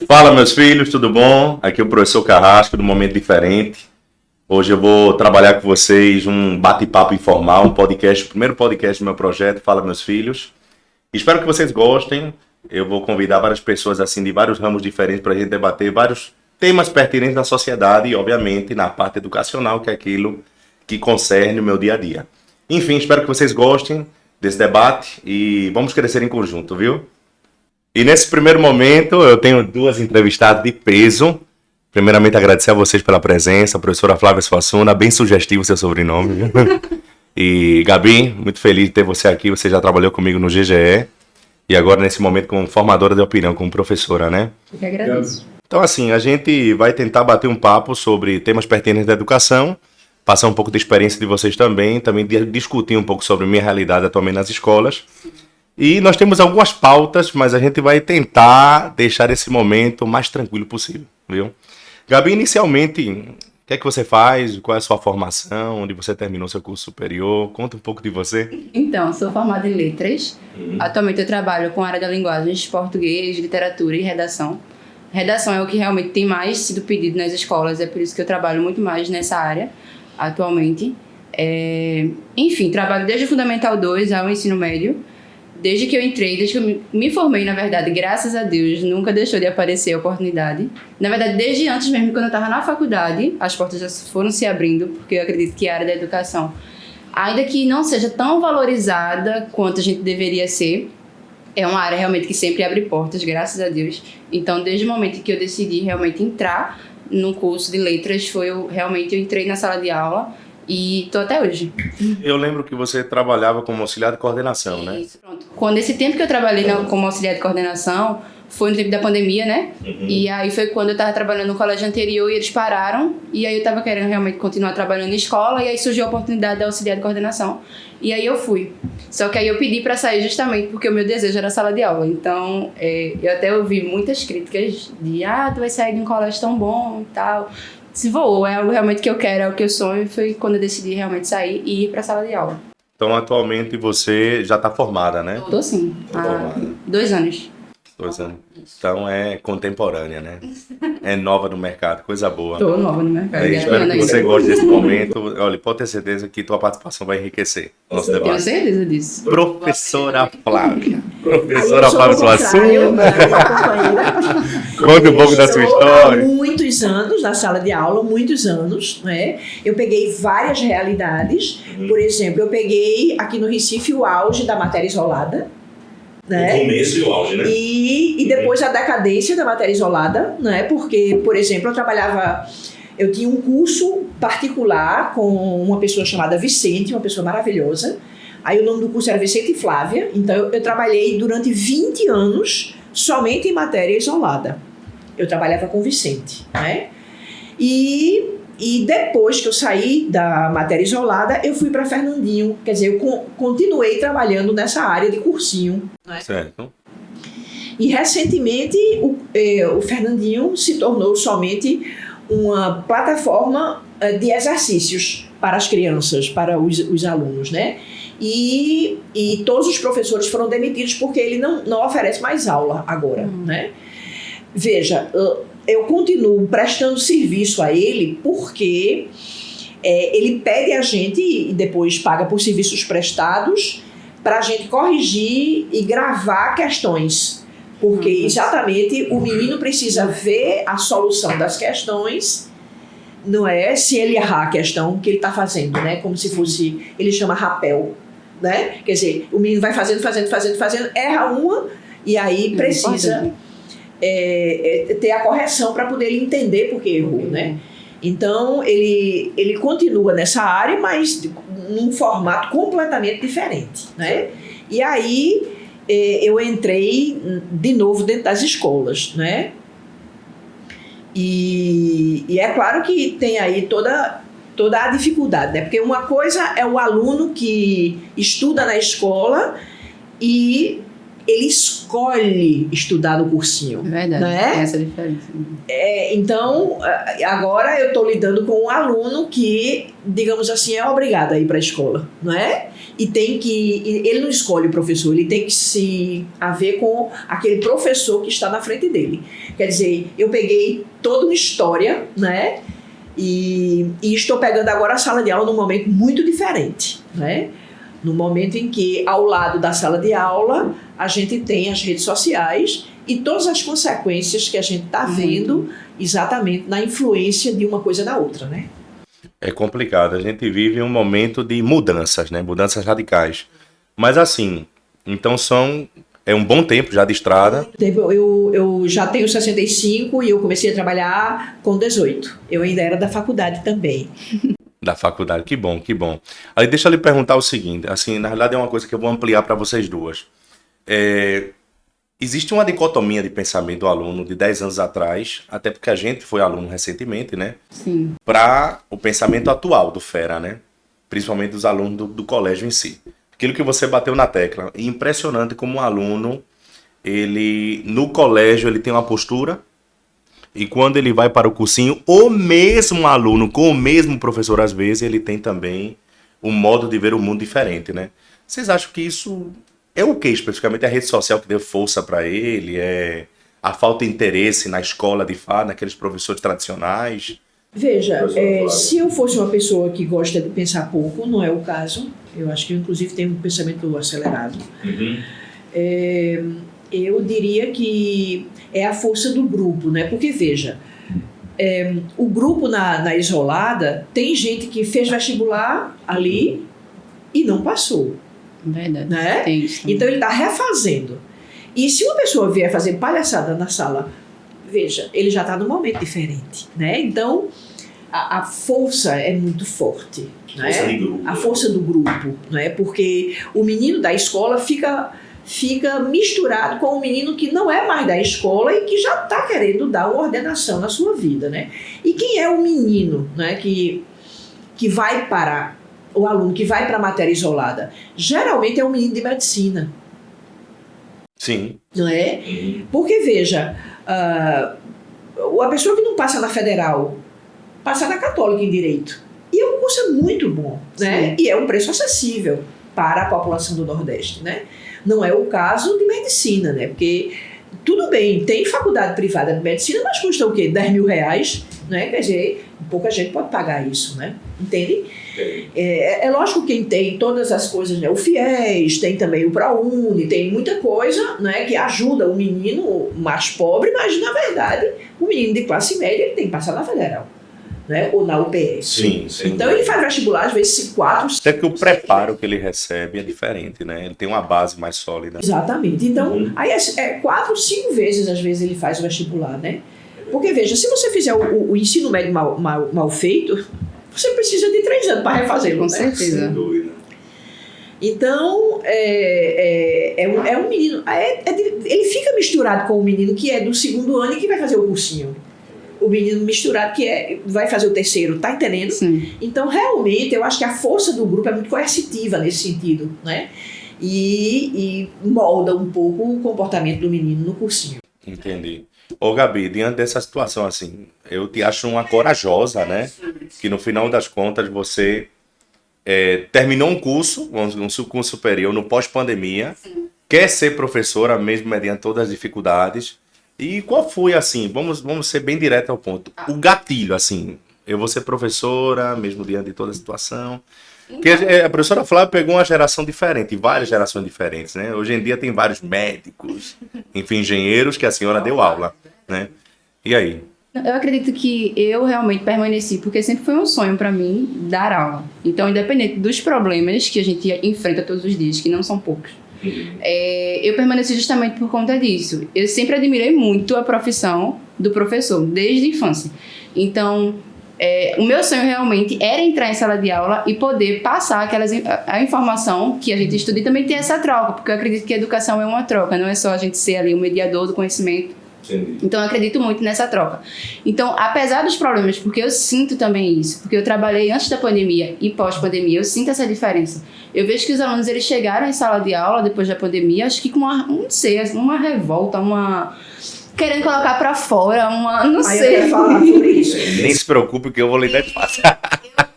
Fala, meus filhos, tudo bom? Aqui é o professor Carrasco, do Momento Diferente. Hoje eu vou trabalhar com vocês um bate-papo informal, um podcast, o primeiro podcast do meu projeto, Fala, meus filhos. Espero que vocês gostem. Eu vou convidar várias pessoas assim de vários ramos diferentes para a gente debater vários temas pertinentes na sociedade e, obviamente, na parte educacional, que é aquilo que concerne o meu dia a dia. Enfim, espero que vocês gostem desse debate e vamos crescer em conjunto, viu? E nesse primeiro momento eu tenho duas entrevistadas de peso. Primeiramente agradecer a vocês pela presença, a professora Flávia Suassuna, bem sugestivo o seu sobrenome, viu? E Gabi, muito feliz de ter você aqui, você já trabalhou comigo no GGE e agora nesse momento como formadora de opinião, como professora, né? Eu que agradeço. Então assim, a gente vai tentar bater um papo sobre temas pertinentes da educação, passar um pouco de experiência de vocês também discutir um pouco sobre minha realidade atualmente nas escolas. E nós temos algumas pautas, mas a gente vai tentar deixar esse momento o mais tranquilo possível, viu? Gabi, inicialmente, o que é que você faz? Qual é a sua formação? Onde você terminou seu curso superior? Conta um pouco de você. Então, sou formada em letras. Atualmente eu trabalho com a área da linguagens, português, literatura e redação. Redação é o que realmente tem mais sido pedido nas escolas, é por isso que eu trabalho muito mais nessa área atualmente. Enfim, trabalho desde o Fundamental 2 ao ensino médio. Desde que eu entrei, desde que eu me formei, na verdade, graças a Deus, nunca deixou de aparecer a oportunidade. Na verdade, desde antes mesmo, quando eu estava na faculdade, as portas já foram se abrindo, porque eu acredito que a área da educação, ainda que não seja tão valorizada quanto a gente deveria ser, é uma área realmente que sempre abre portas, graças a Deus. Então, desde o momento que eu decidi realmente entrar no curso de letras, eu entrei na sala de aula. E tô até hoje. Eu lembro que você trabalhava como auxiliar de coordenação, né? Isso, pronto. Quando esse tempo que eu trabalhei como auxiliar de coordenação foi no tempo da pandemia, né? E aí foi quando eu tava trabalhando no colégio anterior e eles pararam. E aí eu tava querendo realmente continuar trabalhando em escola. E aí surgiu a oportunidade da auxiliar de coordenação. E aí eu fui. Só que aí eu pedi pra sair justamente porque o meu desejo era sala de aula. Então, eu até ouvi muitas críticas de tu vai sair de um colégio tão bom e tal. Se voou, é algo realmente que eu quero, é o que eu sonho. Foi quando eu decidi realmente sair e ir para a sala de aula. Então, atualmente você já está formada, né? Tô sim, há 2 anos. 2 anos. Então é contemporânea, né? É nova no mercado, coisa boa. Tô nova no mercado. Espero que você goste desse momento. Olha, pode ter certeza que tua participação vai enriquecer o nosso debate. Tenho certeza disso. Professora Flávia. Professora Flávia Suassuna. Conta um pouco da sua história. Há muitos anos na sala de aula, muitos anos, né? Eu peguei várias realidades. Por exemplo, eu peguei aqui no Recife o auge da matéria isolada. Né? O começo e o auge, né? E depois a decadência da matéria isolada, né? Porque, por exemplo, eu tinha um curso particular com uma pessoa chamada Vicente, uma pessoa maravilhosa. Aí o nome do curso era Vicente e Flávia. Então eu trabalhei durante 20 anos somente em matéria isolada. Eu trabalhava com Vicente, né? E depois que eu saí da matéria isolada, eu fui para Fernandinho. Quer dizer, eu continuei trabalhando nessa área de cursinho. Né? Certo. E recentemente o Fernandinho se tornou somente uma plataforma de exercícios para as crianças, para os alunos, né? E todos os professores foram demitidos porque ele não oferece mais aula agora, né? Veja, eu continuo prestando serviço a ele porque ele pede a gente e depois paga por serviços prestados para a gente corrigir e gravar questões. Porque exatamente o menino precisa ver a solução das questões, não é se ele errar a questão que ele está fazendo, né? Como se fosse, ele chama rapel, né? Quer dizer, o menino vai fazendo, erra uma e aí precisa ter a correção para poder ele entender por que errou, né? Então, ele continua nessa área, mas num formato completamente diferente, né? E aí, eu entrei de novo dentro das escolas, né? E é claro que tem aí toda a dificuldade, né? Porque uma coisa é o aluno que estuda na escola e ele escolhe estudar no cursinho. Verdade, né? tem essa diferença. Então, agora eu estou lidando com um aluno que, digamos assim, é obrigado a ir para a escola, não é? E ele não escolhe o professor, ele tem que se haver com aquele professor que está na frente dele. Quer dizer, eu peguei toda uma história, né? E estou pegando agora a sala de aula num momento muito diferente, né? No momento em que, ao lado da sala de aula, a gente tem as redes sociais e todas as consequências que a gente está vendo exatamente na influência de uma coisa na outra, né? É complicado. A gente vive um momento de mudanças, né? Mudanças radicais. Mas assim, então é um bom tempo já de estrada. Eu já tenho 65 e eu comecei a trabalhar com 18. Eu ainda era da faculdade também. Da faculdade, que bom, que bom. Aí deixa eu lhe perguntar o seguinte, assim, na realidade é uma coisa que eu vou ampliar para vocês duas. Existe uma dicotomia de pensamento do aluno de 10 anos atrás, até porque a gente foi aluno recentemente, né? Sim. Para o pensamento atual do FERA, né? Principalmente dos alunos do colégio em si. Aquilo que você bateu na tecla, é impressionante como um aluno, no colégio, ele tem uma postura, e quando ele vai para o cursinho, o mesmo aluno, com o mesmo professor, às vezes, ele tem também um modo de ver o mundo diferente, né? Vocês acham que isso é o que especificamente? É a rede social que deu força para ele? É a falta de interesse na escola, de fato, naqueles professores tradicionais? Veja, se eu fosse uma pessoa que gosta de pensar pouco, não é o caso. Eu acho que eu, inclusive, tenho um pensamento acelerado. Eu diria que é a força do grupo, né? Porque, veja, o grupo na isolada, tem gente que fez vestibular ali e não passou. Verdade. Né? Tem isso. Então, ele está refazendo. E se uma pessoa vier fazer palhaçada na sala, veja, ele já está num momento diferente, né? Então, a força é muito forte. Força de grupo. A força do grupo, né? Porque o menino da escola fica misturado com um menino que não é mais da escola e que já está querendo dar uma ordenação na sua vida, né? E quem é o menino, né, que vai para o aluno que vai para a matéria isolada? Geralmente é um menino de medicina. Sim. Não é? Porque, veja, a pessoa que não passa na federal, passa na católica em direito. E o curso é muito bom, né? E é um preço acessível para a população do Nordeste, né? Não é o caso de medicina, né? Porque, tudo bem, tem faculdade privada de medicina, mas custa o quê? 10 mil reais, né? Quer dizer, pouca gente pode pagar isso, né? Entende? É lógico que quem tem todas as coisas, né? O FIES, tem também o ProUni, tem muita coisa, né, que ajuda o menino mais pobre, mas, na verdade, o menino de classe média ele tem que passar na federal, né? Ou na UPS. Sim. Então ele faz vestibular, às vezes, 4... Até que o preparo que ele recebe é diferente, né? Ele tem uma base mais sólida. Exatamente. Então, aí 4, 5 vezes, às vezes, ele faz o vestibular, né? Porque, veja, se você fizer o ensino médio mal feito, você precisa de 3 anos para refazê-lo, Com né? certeza. Sem dúvida. Então, é um menino... ele fica misturado com o menino que é do 2º ano e que vai fazer o cursinho. O menino misturado que vai fazer o 3º, tá entendendo? Sim. Então, realmente, eu acho que a força do grupo é muito coercitiva nesse sentido, né? E molda um pouco o comportamento do menino no cursinho. Entendi. Ô Gabi, diante dessa situação assim, eu te acho uma corajosa, né? Que no final das contas você terminou um curso superior no pós-pandemia, quer ser professora mesmo mediante todas as dificuldades. E qual foi, assim, vamos ser bem direto ao ponto, o gatilho, assim, eu vou ser professora mesmo diante de toda a situação. Porque a professora Flávia pegou uma geração diferente, várias gerações diferentes, né? Hoje em dia tem vários médicos, enfim, engenheiros que a senhora deu aula, né? E aí? Eu acredito que eu realmente permaneci, porque sempre foi um sonho para mim dar aula. Então, independente dos problemas que a gente enfrenta todos os dias, que não são poucos, eu permaneci justamente por conta disso. Eu sempre admirei muito a profissão do professor, desde a infância. Então, o meu sonho realmente era entrar em sala de aula e poder passar a informação que a gente estuda e também ter essa troca, porque eu acredito que a educação é uma troca, não é só a gente ser ali o mediador do conhecimento Entendi. Então, eu acredito muito nessa troca. Então, apesar dos problemas, porque eu sinto também isso, porque eu trabalhei antes da pandemia e pós-pandemia, eu sinto essa diferença. Eu vejo que os alunos, eles chegaram em sala de aula depois da pandemia, acho que com uma revolta, querendo colocar pra fora, não Aí sei. eu quero falar sobre isso. Nem se preocupe que eu vou ler de fácil.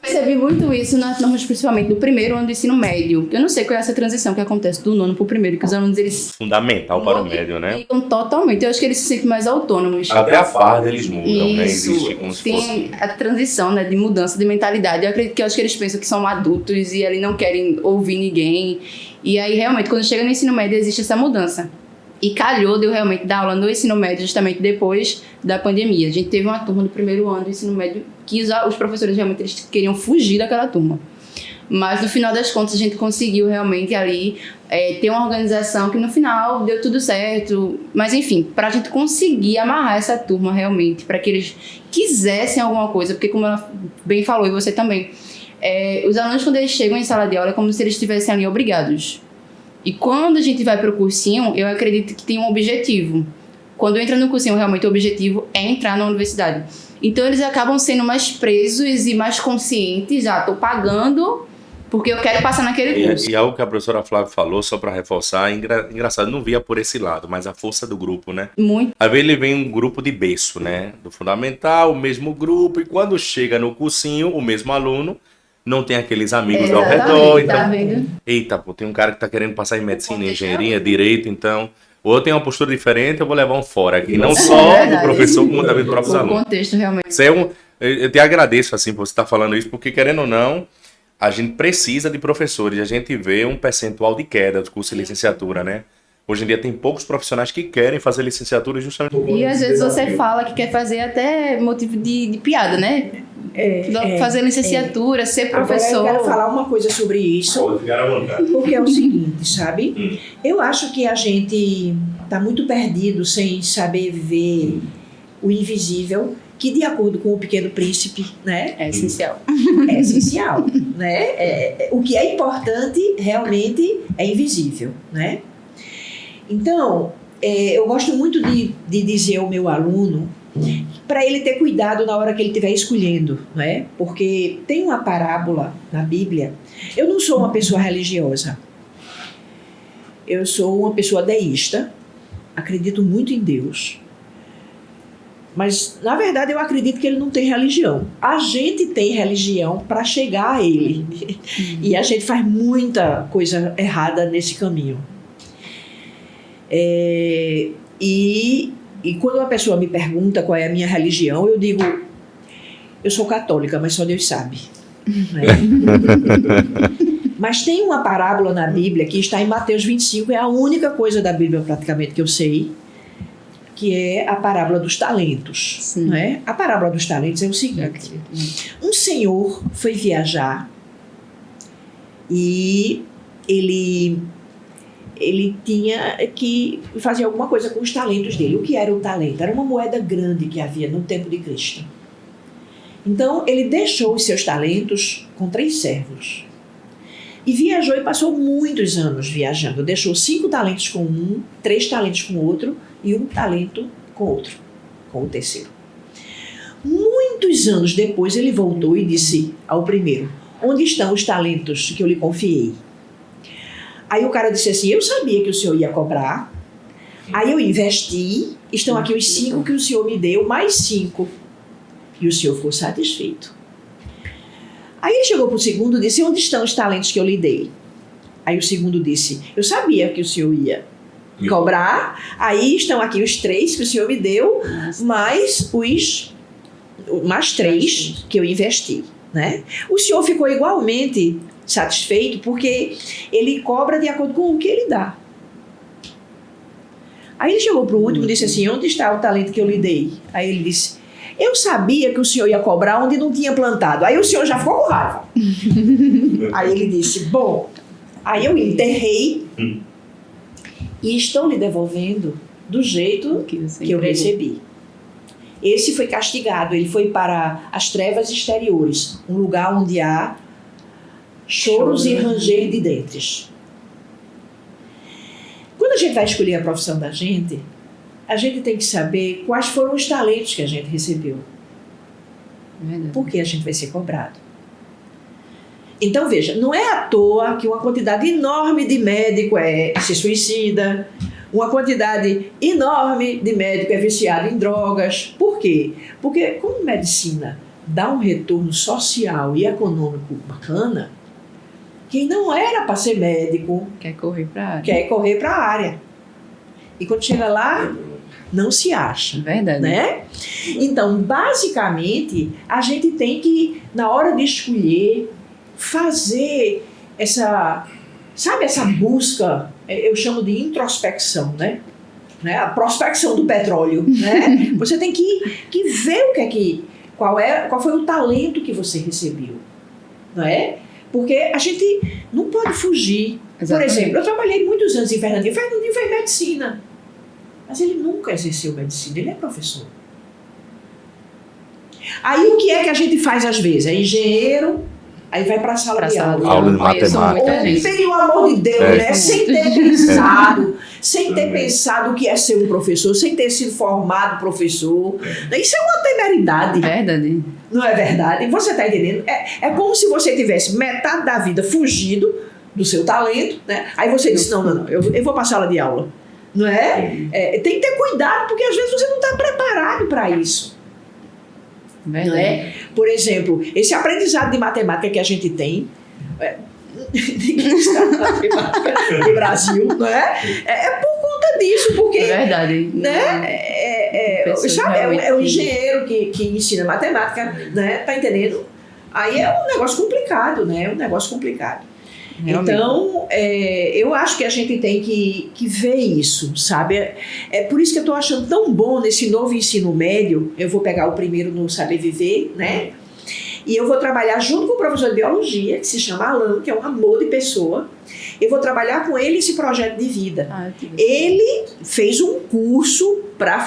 Percebi muito isso nas normas, principalmente do primeiro ano do ensino médio. Eu não sei qual é essa transição que acontece do nono pro primeiro, que os alunos, eles Fundamental para o médio, né? mudam totalmente. Eu acho que eles se sentem mais autônomos. Até a farda eles mudam, né? Isso, Existe como se tem fosse... a transição, né, de mudança de mentalidade. Eu acho que eles pensam que são adultos e ali não querem ouvir ninguém. E aí, realmente, quando chega no ensino médio, existe essa mudança. E calhou de eu realmente dar aula no ensino médio justamente depois da pandemia. A gente teve uma turma do primeiro ano do ensino médio que os professores realmente eles queriam fugir daquela turma. Mas no final das contas a gente conseguiu realmente ali ter uma organização que no final deu tudo certo. Mas enfim, para a gente conseguir amarrar essa turma realmente, para que eles quisessem alguma coisa, porque como ela bem falou e você também, os alunos quando eles chegam em sala de aula é como se eles estivessem ali obrigados. E quando a gente vai para o cursinho, eu acredito que tem um objetivo. Quando entra no cursinho, realmente o objetivo é entrar na universidade. Então eles acabam sendo mais presos e mais conscientes. Tô pagando porque eu quero passar naquele curso. E algo que a professora Flávia falou, só para reforçar, engraçado, não via por esse lado, mas a força do grupo, né? Muito. Às vezes ele vem um grupo de berço, né? Do fundamental, o mesmo grupo, e quando chega no cursinho, o mesmo aluno, não tem aqueles amigos ao redor. Então, tá vendo? eita, pô, tem um cara que tá querendo passar em medicina, engenharia, direito, então... Ou tem uma postura diferente, eu vou levar um fora aqui. Não só do professor, como também dos próprios alunos. O contexto, realmente. Isso eu te agradeço, assim, por você estar falando isso, porque, querendo ou não, a gente precisa de professores. A gente vê um percentual de queda do curso de licenciatura, né? Hoje em dia tem poucos profissionais que querem fazer licenciatura justamente... E às vezes você fala que quer fazer até motivo de piada, né? Fazer licenciatura, ser professor. Agora eu quero falar uma coisa sobre isso. Pode ficar à vontade. Porque é o seguinte, sabe? Eu acho que a gente está muito perdido sem saber ver o invisível, que de acordo com o Pequeno Príncipe, né? É essencial. É essencial, né? O que é importante realmente é invisível, né? Então, eu gosto muito de dizer ao meu aluno para ele ter cuidado na hora que ele estiver escolhendo, né? Porque tem uma parábola na Bíblia. Eu não sou uma pessoa religiosa. Eu sou uma pessoa deísta. Acredito muito em Deus. Mas, na verdade, eu acredito que ele não tem religião. A gente tem religião para chegar a ele. E a gente faz muita coisa errada nesse caminho. E quando uma pessoa me pergunta qual é a minha religião, eu digo, eu sou católica, mas só Deus sabe. Né? Mas tem uma parábola na Bíblia que está em Mateus 25, é a única coisa da Bíblia praticamente que eu sei, que é a parábola dos talentos. Né? A parábola dos talentos é o seguinte: um senhor foi viajar e ele tinha que fazer alguma coisa com os talentos dele. O que era o talento? Era uma moeda grande que havia no tempo de Cristo. Então, ele deixou os seus talentos com 3 servos. E viajou e passou muitos anos viajando. Deixou 5 talentos com um, 3 talentos com outro e 1 talento com outro, com o terceiro. Muitos anos depois, ele voltou e disse ao primeiro: onde estão os talentos que eu lhe confiei? Aí o cara disse assim: eu sabia que o senhor ia cobrar, aí eu investi, estão aqui os 5 que o senhor me deu, mais 5. E o senhor ficou satisfeito. Aí ele chegou para o segundo e disse: onde estão os talentos que eu lhe dei? Aí o segundo disse: eu sabia que o senhor ia cobrar, aí estão aqui os 3 que o senhor me deu, mais 3 que eu investi. Né? O senhor ficou igualmente satisfeito porque ele cobra de acordo com o que ele dá. Aí ele chegou para o último e disse assim: onde está o talento que eu lhe dei? Aí ele disse: eu sabia que o senhor ia cobrar onde não tinha plantado. Aí o senhor já ficou com raiva. Aí ele disse: bom, aí eu enterrei e estou lhe devolvendo do jeito que eu recebi. Esse foi castigado, ele foi para as trevas exteriores, um lugar onde há choros e ranger de dentes. Quando a gente vai escolher a profissão da gente, a gente tem que saber quais foram os talentos que a gente recebeu. Verdade. Porque a gente vai ser cobrado. Então, veja, não é à toa que uma quantidade enorme de médico se suicida, uma quantidade enorme de médico é viciado em drogas. Por quê? Porque, como medicina dá um retorno social e econômico bacana, quem não era para ser médico Quer correr para a área. quer correr para a área. E quando chega lá, não se acha. Verdade. Né? Então, basicamente, a gente tem que, na hora de escolher, fazer essa busca, eu chamo de introspecção, né? A prospecção do petróleo, né? Você tem que ver qual foi o talento que você recebeu, não é? Porque a gente não pode fugir. Exatamente. Por exemplo, eu trabalhei muitos anos em Fernandinho. Fernandinho fez medicina, mas ele nunca exerceu medicina, ele é professor. Aí o que é que a gente faz às vezes? É engenheiro, aí vai para a sala de aula. Aula de matemática. Pelo amor de Deus, né? Sem ter pensado o que é ser um professor, sem ter sido formado professor. Isso é uma temeridade. Verdade. Não é verdade? Você está entendendo? É como se você tivesse metade da vida fugido do seu talento, né? Aí você disse, não, eu vou para a sala de aula. Não é? Tem que ter cuidado, porque às vezes você não está preparado para isso. Verdade. Não é? Por exemplo, esse aprendizado de matemática que a gente tem, ninguém está na matemática no Brasil, não é? É por conta disso, porque... É verdade. Né? É o engenheiro que ensina matemática, né? Tá entendendo? Aí é um negócio complicado, né? É um negócio complicado. Realmente. Então, eu acho que a gente tem que ver isso, sabe? É por isso que eu estou achando tão bom nesse novo ensino médio. Eu vou pegar o primeiro no Saber Viver, né? E eu vou trabalhar junto com o professor de biologia, que se chama Alan, que é um amor de pessoa. Eu vou trabalhar com ele esse projeto de vida. Ele fez um curso para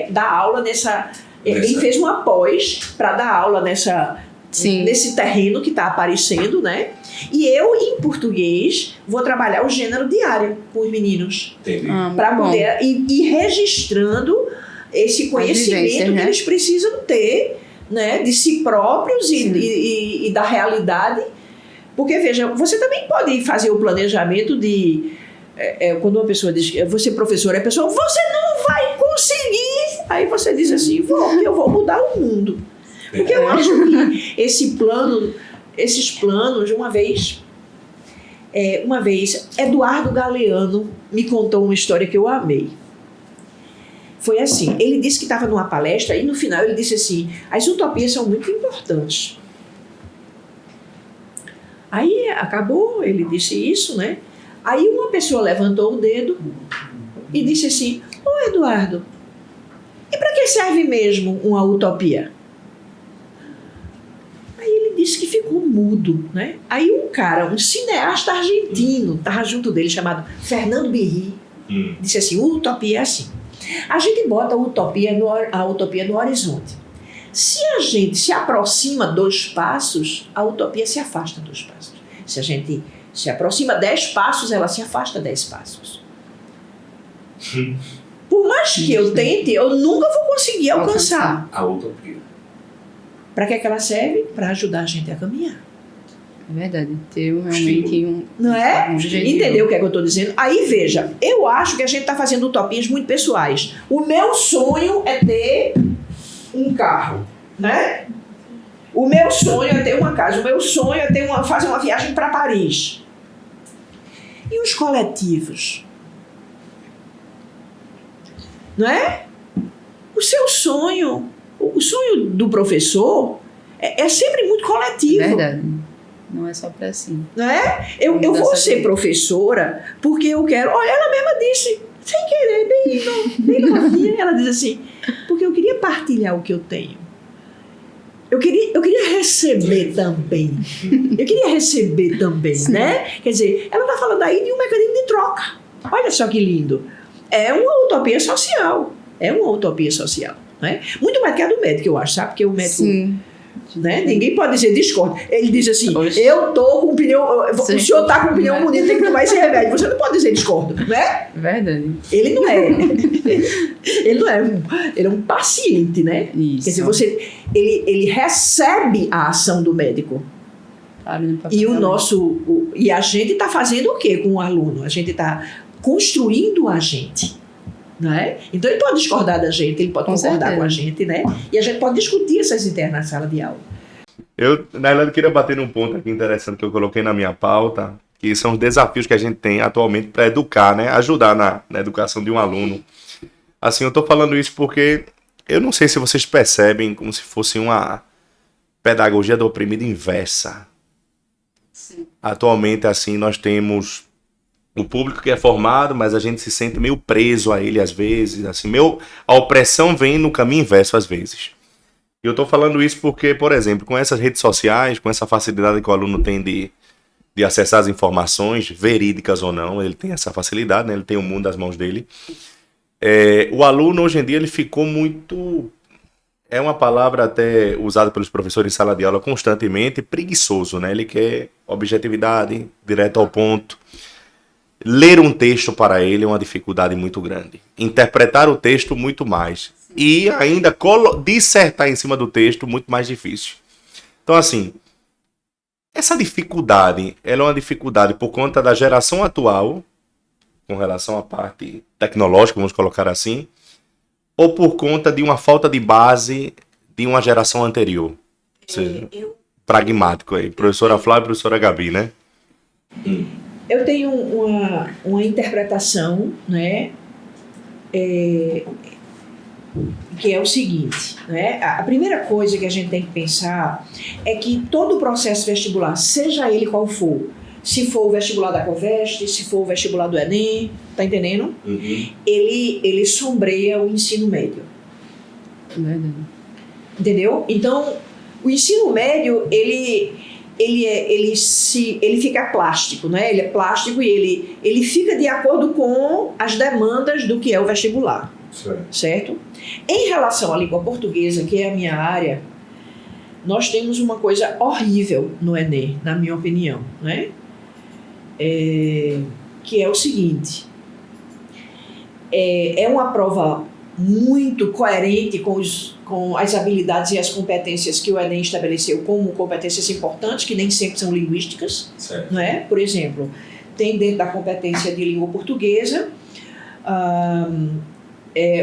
dar aula nessa... Ele fez uma pós para dar aula nesse terreno que está aparecendo, né? E eu, em português, vou trabalhar o gênero diário com os meninos. Para poder ir registrando esse conhecimento que eles precisam ter, né? De si próprios e da realidade. Porque, veja, você também pode fazer o planejamento de... quando uma pessoa diz, você professora, a pessoa, você não vai conseguir. Aí você diz assim, eu vou mudar o mundo. Porque eu acho que esses planos, uma vez, Eduardo Galeano me contou uma história que eu amei. Foi assim, ele disse que estava numa palestra e no final ele disse assim, as utopias são muito importantes. Aí acabou, ele disse isso, né? Aí uma pessoa levantou o dedo e disse assim, Eduardo, e para que serve mesmo uma utopia? Aí ele disse que ficou mudo, né? Aí um cineasta argentino, estava junto dele, chamado Fernando Birri, disse assim, utopia é assim. A gente bota a utopia no horizonte. Se a gente se aproxima 2 passos, a utopia se afasta 2 passos. Se a gente se aproxima 10 passos, ela se afasta 10 passos. Por mais que eu tente, eu nunca vou conseguir alcançar a utopia. Para que ela serve? Para ajudar a gente a caminhar. É verdade. Ter realmente não é? objetivo. Entendeu o que é que eu estou dizendo? Aí, veja, eu acho que a gente está fazendo utopias muito pessoais. O meu sonho é ter um carro, né? O meu sonho é ter uma casa. O meu sonho é fazer uma viagem para Paris. E os coletivos? Não é? O seu sonho, o sonho do professor é sempre muito coletivo. É verdade. Não é só para si. Não é? Eu vou ser professora porque eu quero... Olha, ela mesma disse, sem querer, bem novinha, ela diz assim, porque eu queria partilhar o que eu tenho. Eu queria receber também. Né? Quer dizer, ela está falando aí de um mecanismo de troca. Olha só que lindo. É uma utopia social. Né? Muito mais que a do médico, eu acho, sabe? Porque o médico... Sim. Né? Ninguém pode dizer discorda. Ele diz assim, eu tô com pneu... O senhor tá com pneu bonito, tem que tomar esse remédio. Você não pode dizer discordo, né? Verdade. Ele não é. Ele não é ele é um paciente, né? Isso. Quer dizer, ele recebe a ação do médico. E e a gente está fazendo o quê com o aluno? A gente está construindo o agente. Não é? Então ele pode discordar da gente, ele pode concordar com a gente, né? E a gente pode discutir essas ideias na sala de aula. Na verdade, queria bater num ponto aqui interessante que eu coloquei na minha pauta, que são os desafios que a gente tem atualmente para educar, né? Ajudar na educação de um aluno. Assim, eu estou falando isso porque eu não sei se vocês percebem como se fosse uma pedagogia do oprimido inversa. Sim. Atualmente, assim, nós temos o público que é formado, mas a gente se sente meio preso a ele às vezes. Assim, a opressão vem no caminho inverso às vezes. E eu estou falando isso porque, por exemplo, com essas redes sociais, com essa facilidade que o aluno tem de acessar as informações, verídicas ou não, ele tem essa facilidade, né? Ele tem o mundo às mãos dele. O aluno, hoje em dia, ele ficou muito... É uma palavra até usada pelos professores em sala de aula constantemente, preguiçoso, né? Ele quer objetividade, direto ao ponto. Ler um texto para ele é uma dificuldade muito grande. Interpretar o texto, muito mais. E ainda dissertar em cima do texto, muito mais difícil. Então, assim, essa dificuldade, ela é uma dificuldade por conta da geração atual, com relação à parte tecnológica, vamos colocar assim, ou por conta de uma falta de base de uma geração anterior? Ou seja, pragmático aí. Professora Flávia e professora Gabi, né? Eu tenho uma interpretação, né, que é o seguinte, né? A primeira coisa que a gente tem que pensar é que todo o processo vestibular, seja ele qual for, se for o vestibular da Coveste, se for o vestibular do Enem, tá entendendo? Uhum. Ele sombreia o ensino médio. Verdade. Entendeu? Então, o ensino médio, ele fica plástico, né? Ele é plástico e ele fica de acordo com as demandas do que é o vestibular. Certo? Em relação à língua portuguesa, que é a minha área, nós temos uma coisa horrível no Enem, na minha opinião, né? Que é o seguinte: é uma prova muito coerente com as habilidades e as competências que o Enem estabeleceu como competências importantes, que nem sempre são linguísticas, não é? Por exemplo, tem dentro da competência de língua portuguesa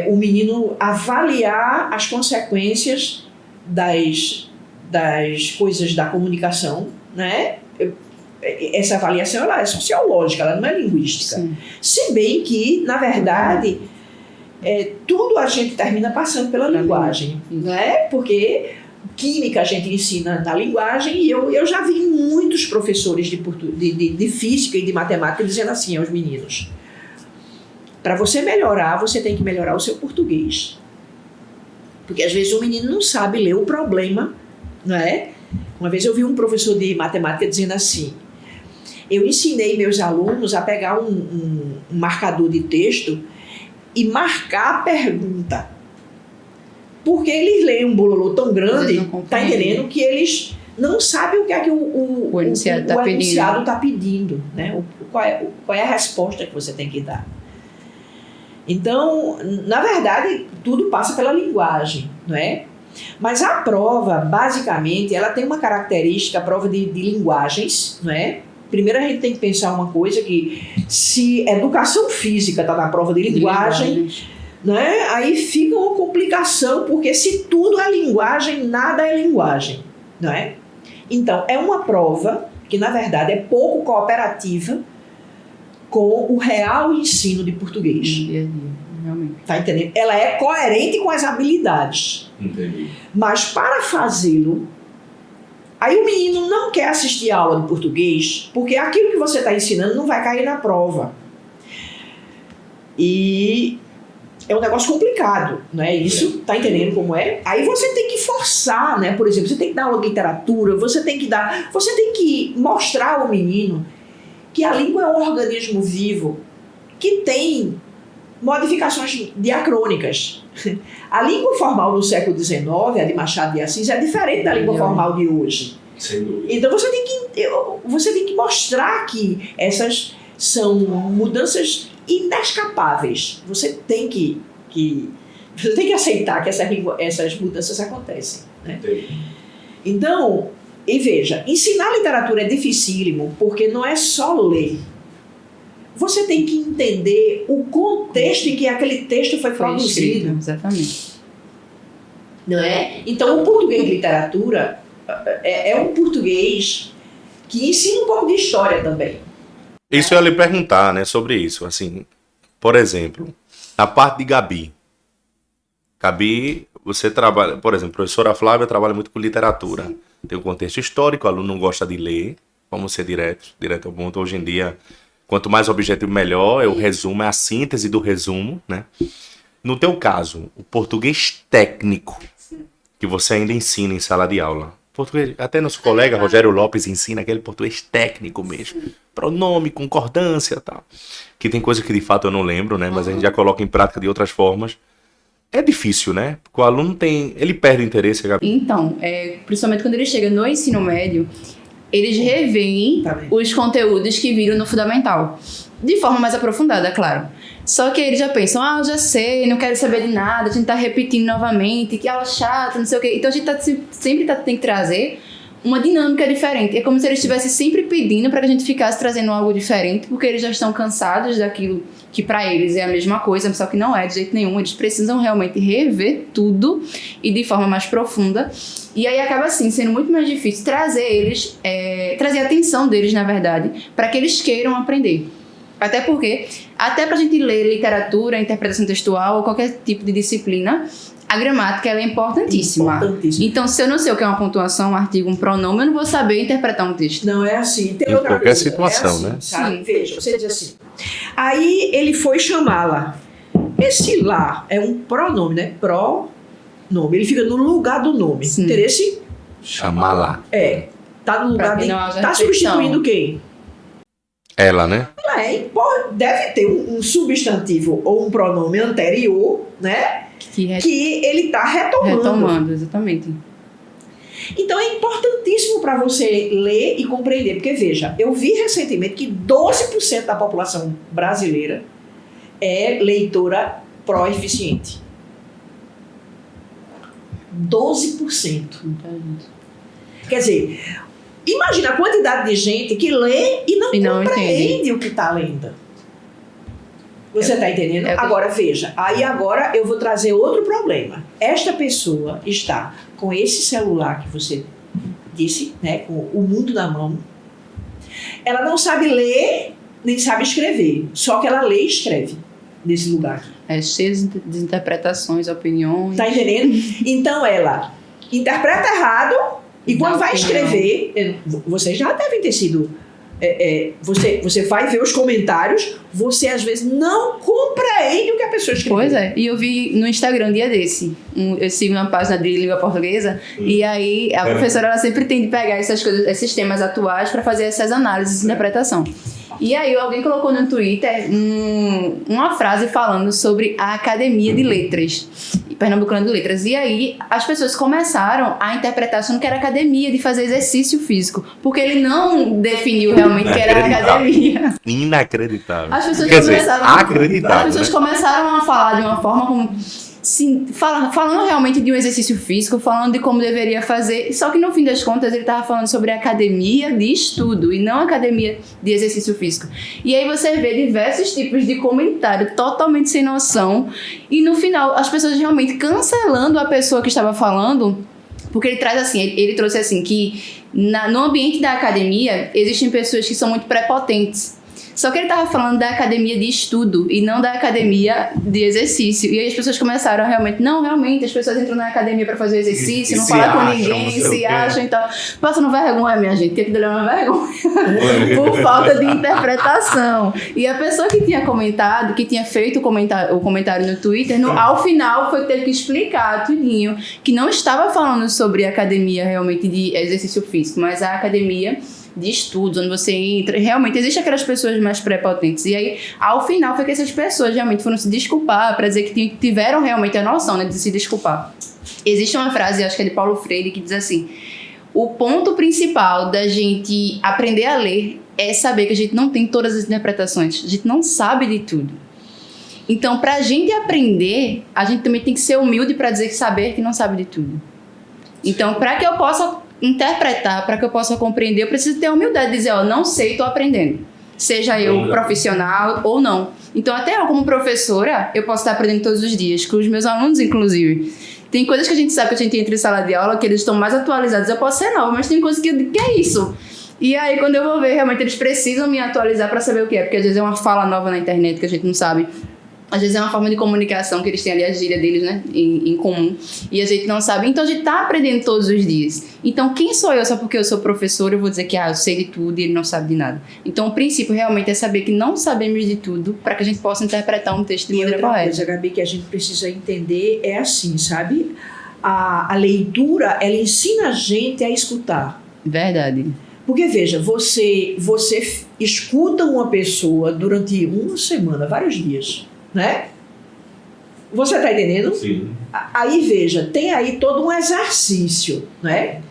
o menino avaliar as consequências das coisas da comunicação, né? Essa avaliação ela é sociológica, ela não é linguística. Sim. Se bem que, na verdade, tudo a gente termina passando pela linguagem, né? Porque química a gente ensina na linguagem e eu já vi muitos professores de física e de matemática dizendo assim aos meninos: para você melhorar, você tem que melhorar o seu português. Porque às vezes o menino não sabe ler o problema, não é? Uma vez eu vi um professor de matemática dizendo assim: eu ensinei meus alunos a pegar um marcador de texto e marcar a pergunta. Porque eles leem um bololô tão grande, tá entendendo, que eles não sabem o que é que o enunciado está pedindo, né? Qual é a resposta que você tem que dar. Então, na verdade, tudo passa pela linguagem, não é? Mas a prova, basicamente, ela tem uma característica, a prova de linguagens, não é? Primeiro a gente tem que pensar uma coisa, que se educação física está na prova de linguagem, né, aí fica uma complicação, porque se tudo é linguagem, nada é linguagem, não é? Então, é uma prova que, na verdade, é pouco cooperativa com o real ensino de português. Realmente. Tá entendendo? Ela é coerente com as habilidades. Entendi. Mas para fazê-lo, aí o menino não quer assistir a aula de português, porque aquilo que você está ensinando não vai cair na prova. E é um negócio complicado, não é isso? Tá entendendo como é? Aí você tem que forçar, né? Por exemplo, você tem que dar aula de literatura, você tem que mostrar ao menino que a língua é um organismo vivo que tem modificações diacrônicas. A língua formal do século XIX, a de Machado de Assis, é diferente da língua formal de hoje. Sem dúvida. Então você tem que mostrar que essas são mudanças inescapáveis. Você tem que que você tem que aceitar que essas mudanças acontecem, né? Então, e veja, ensinar literatura é dificílimo, porque não é só ler. Você tem que entender o contexto em que aquele texto foi produzido. Exatamente. Não é? Então, o português de literatura é um português que ensina um pouco de história também. Isso eu ia lhe perguntar, né, sobre isso. Assim, por exemplo, a parte de Gabi. Gabi, você trabalha, por exemplo, a professora Flávia trabalha muito com literatura. Sim. Tem um contexto histórico, o aluno não gosta de ler. Vamos ser direto ao ponto. Hoje em dia, quanto mais objetivo, melhor. É o resumo, é a síntese do resumo, né? No teu caso, o português técnico, que você ainda ensina em sala de aula. Português, até nosso colega Rogério Lopes ensina aquele português técnico mesmo. Pronome, concordância e tal. Que tem coisa que de fato eu não lembro, né? Mas a gente já coloca em prática de outras formas. É difícil, né? Porque o aluno ele perde o interesse. Então, principalmente quando ele chega no ensino médio, eles revêem os conteúdos que viram no fundamental. De forma mais aprofundada, claro. Só que eles já pensam, eu já sei, não quero saber de nada, a gente tá repetindo novamente, que aula chata, não sei o quê. Então a gente sempre tem que trazer uma dinâmica diferente. É como se eles estivessem sempre pedindo para que a gente ficasse trazendo algo diferente, porque eles já estão cansados daquilo que para eles é a mesma coisa, só que não é de jeito nenhum. Eles precisam realmente rever tudo e de forma mais profunda. E aí acaba assim sendo muito mais difícil trazer eles, trazer a atenção deles, na verdade, para que eles queiram aprender. Até porque, até pra gente ler literatura, interpretação textual ou qualquer tipo de disciplina, a gramática ela é importantíssima. Então, se eu não sei o que é uma pontuação, um artigo, um pronome, eu não vou saber interpretar um texto. Não é assim. Tem em qualquer situação, assim, né? Sabe? Veja, você diz assim. Aí ele foi chamá-la. Esse lá é um pronome, né? Pronome. Ele fica no lugar do nome. Interesse? Chamá-la. Tá no lugar de... Tá substituindo quem? Ela, né? Deve ter um substantivo ou um pronome anterior, né? Que ele está retomando. Retomando, exatamente. Então é importantíssimo para você ler e compreender. Porque, veja, eu vi recentemente que 12% da população brasileira é leitora pró-eficiente. 12%. Quer dizer... Imagina a quantidade de gente que lê e não compreende o que está lendo. Você está entendendo? Agora, veja. Aí agora eu vou trazer outro problema. Esta pessoa está com esse celular que você disse, né, com o mundo na mão. Ela não sabe ler, nem sabe escrever. Só que ela lê e escreve nesse lugar aqui. É cheio de interpretações, opiniões. Está entendendo? Então ela interpreta errado. E quando vai escrever, vocês já devem ter sido... você vai ver os comentários, você às vezes não compreende o que a pessoa escreveu. Pois é, e eu vi no Instagram um dia desse, eu sigo uma página de língua portuguesa, e aí a professora ela sempre tem de pegar essas coisas, esses temas atuais para fazer essas análises de interpretação. E aí alguém colocou no Twitter uma frase falando sobre a Academia de Letras, Pernambucana de Letras. E aí as pessoas começaram a interpretar achando que era academia de fazer exercício físico, porque ele não definiu realmente que era academia. Inacreditável. As pessoas acreditável. As pessoas começaram a falar de uma forma como... Sim, falando realmente de um exercício físico, falando de como deveria fazer, só que no fim das contas ele estava falando sobre academia de estudo e não academia de exercício físico. E aí você vê diversos tipos de comentário totalmente sem noção e no final as pessoas realmente cancelando a pessoa que estava falando, porque ele traz assim, ele trouxe assim que no ambiente da academia existem pessoas que são muito prepotentes. Só que ele estava falando da academia de estudo e não da academia de exercício. E aí as pessoas começaram a realmente, as pessoas entram na academia para fazer exercício, não falam com ninguém, se acham e tal. Passando vergonha, minha gente, que aquilo é uma vergonha. Por falta de interpretação. E a pessoa que tinha comentado, que tinha feito o comentário no Twitter, ao final foi ter que explicar tudinho, que não estava falando sobre a academia realmente de exercício físico, mas a academia de estudos, onde você entra, realmente existem aquelas pessoas mais prepotentes, e aí ao final foi que essas pessoas realmente foram se desculpar, para dizer que tiveram realmente a noção, né, de se desculpar. Existe uma frase, acho que é de Paulo Freire, que diz assim: o ponto principal da gente aprender a ler é saber que a gente não tem todas as interpretações, a gente não sabe de tudo. Então, para a gente aprender, a gente também tem que ser humilde para dizer que saber que não sabe de tudo. Então, para que eu possa interpretar, para que eu possa compreender, eu preciso ter a humildade de dizer, ó, não sei, estou aprendendo. Seja eu profissional ou não. Então, até eu como professora, eu posso estar aprendendo todos os dias, com os meus alunos, inclusive. Tem coisas que a gente sabe que a gente entra em sala de aula, que eles estão mais atualizados. Eu posso ser nova, mas tem coisas que eu digo, que é isso? E aí, quando eu vou ver, realmente eles precisam me atualizar para saber o que é. Porque às vezes é uma fala nova na internet que a gente não sabe. Às vezes é uma forma de comunicação que eles têm ali, a gíria deles, né, em comum, e a gente não sabe. Então a gente tá aprendendo todos os dias. Então quem sou eu só porque eu sou professora eu vou dizer que eu sei de tudo e ele não sabe de nada? Então o princípio realmente é saber que não sabemos de tudo para que a gente possa interpretar um texto de maneira correta. E outra coisa, Gabi, que a gente precisa entender é assim, sabe? A leitura, ela ensina a gente a escutar. Verdade. Porque, veja, você escuta uma pessoa durante uma semana, vários dias, né? Você está entendendo? Sim. Aí, veja, tem aí todo um exercício, né?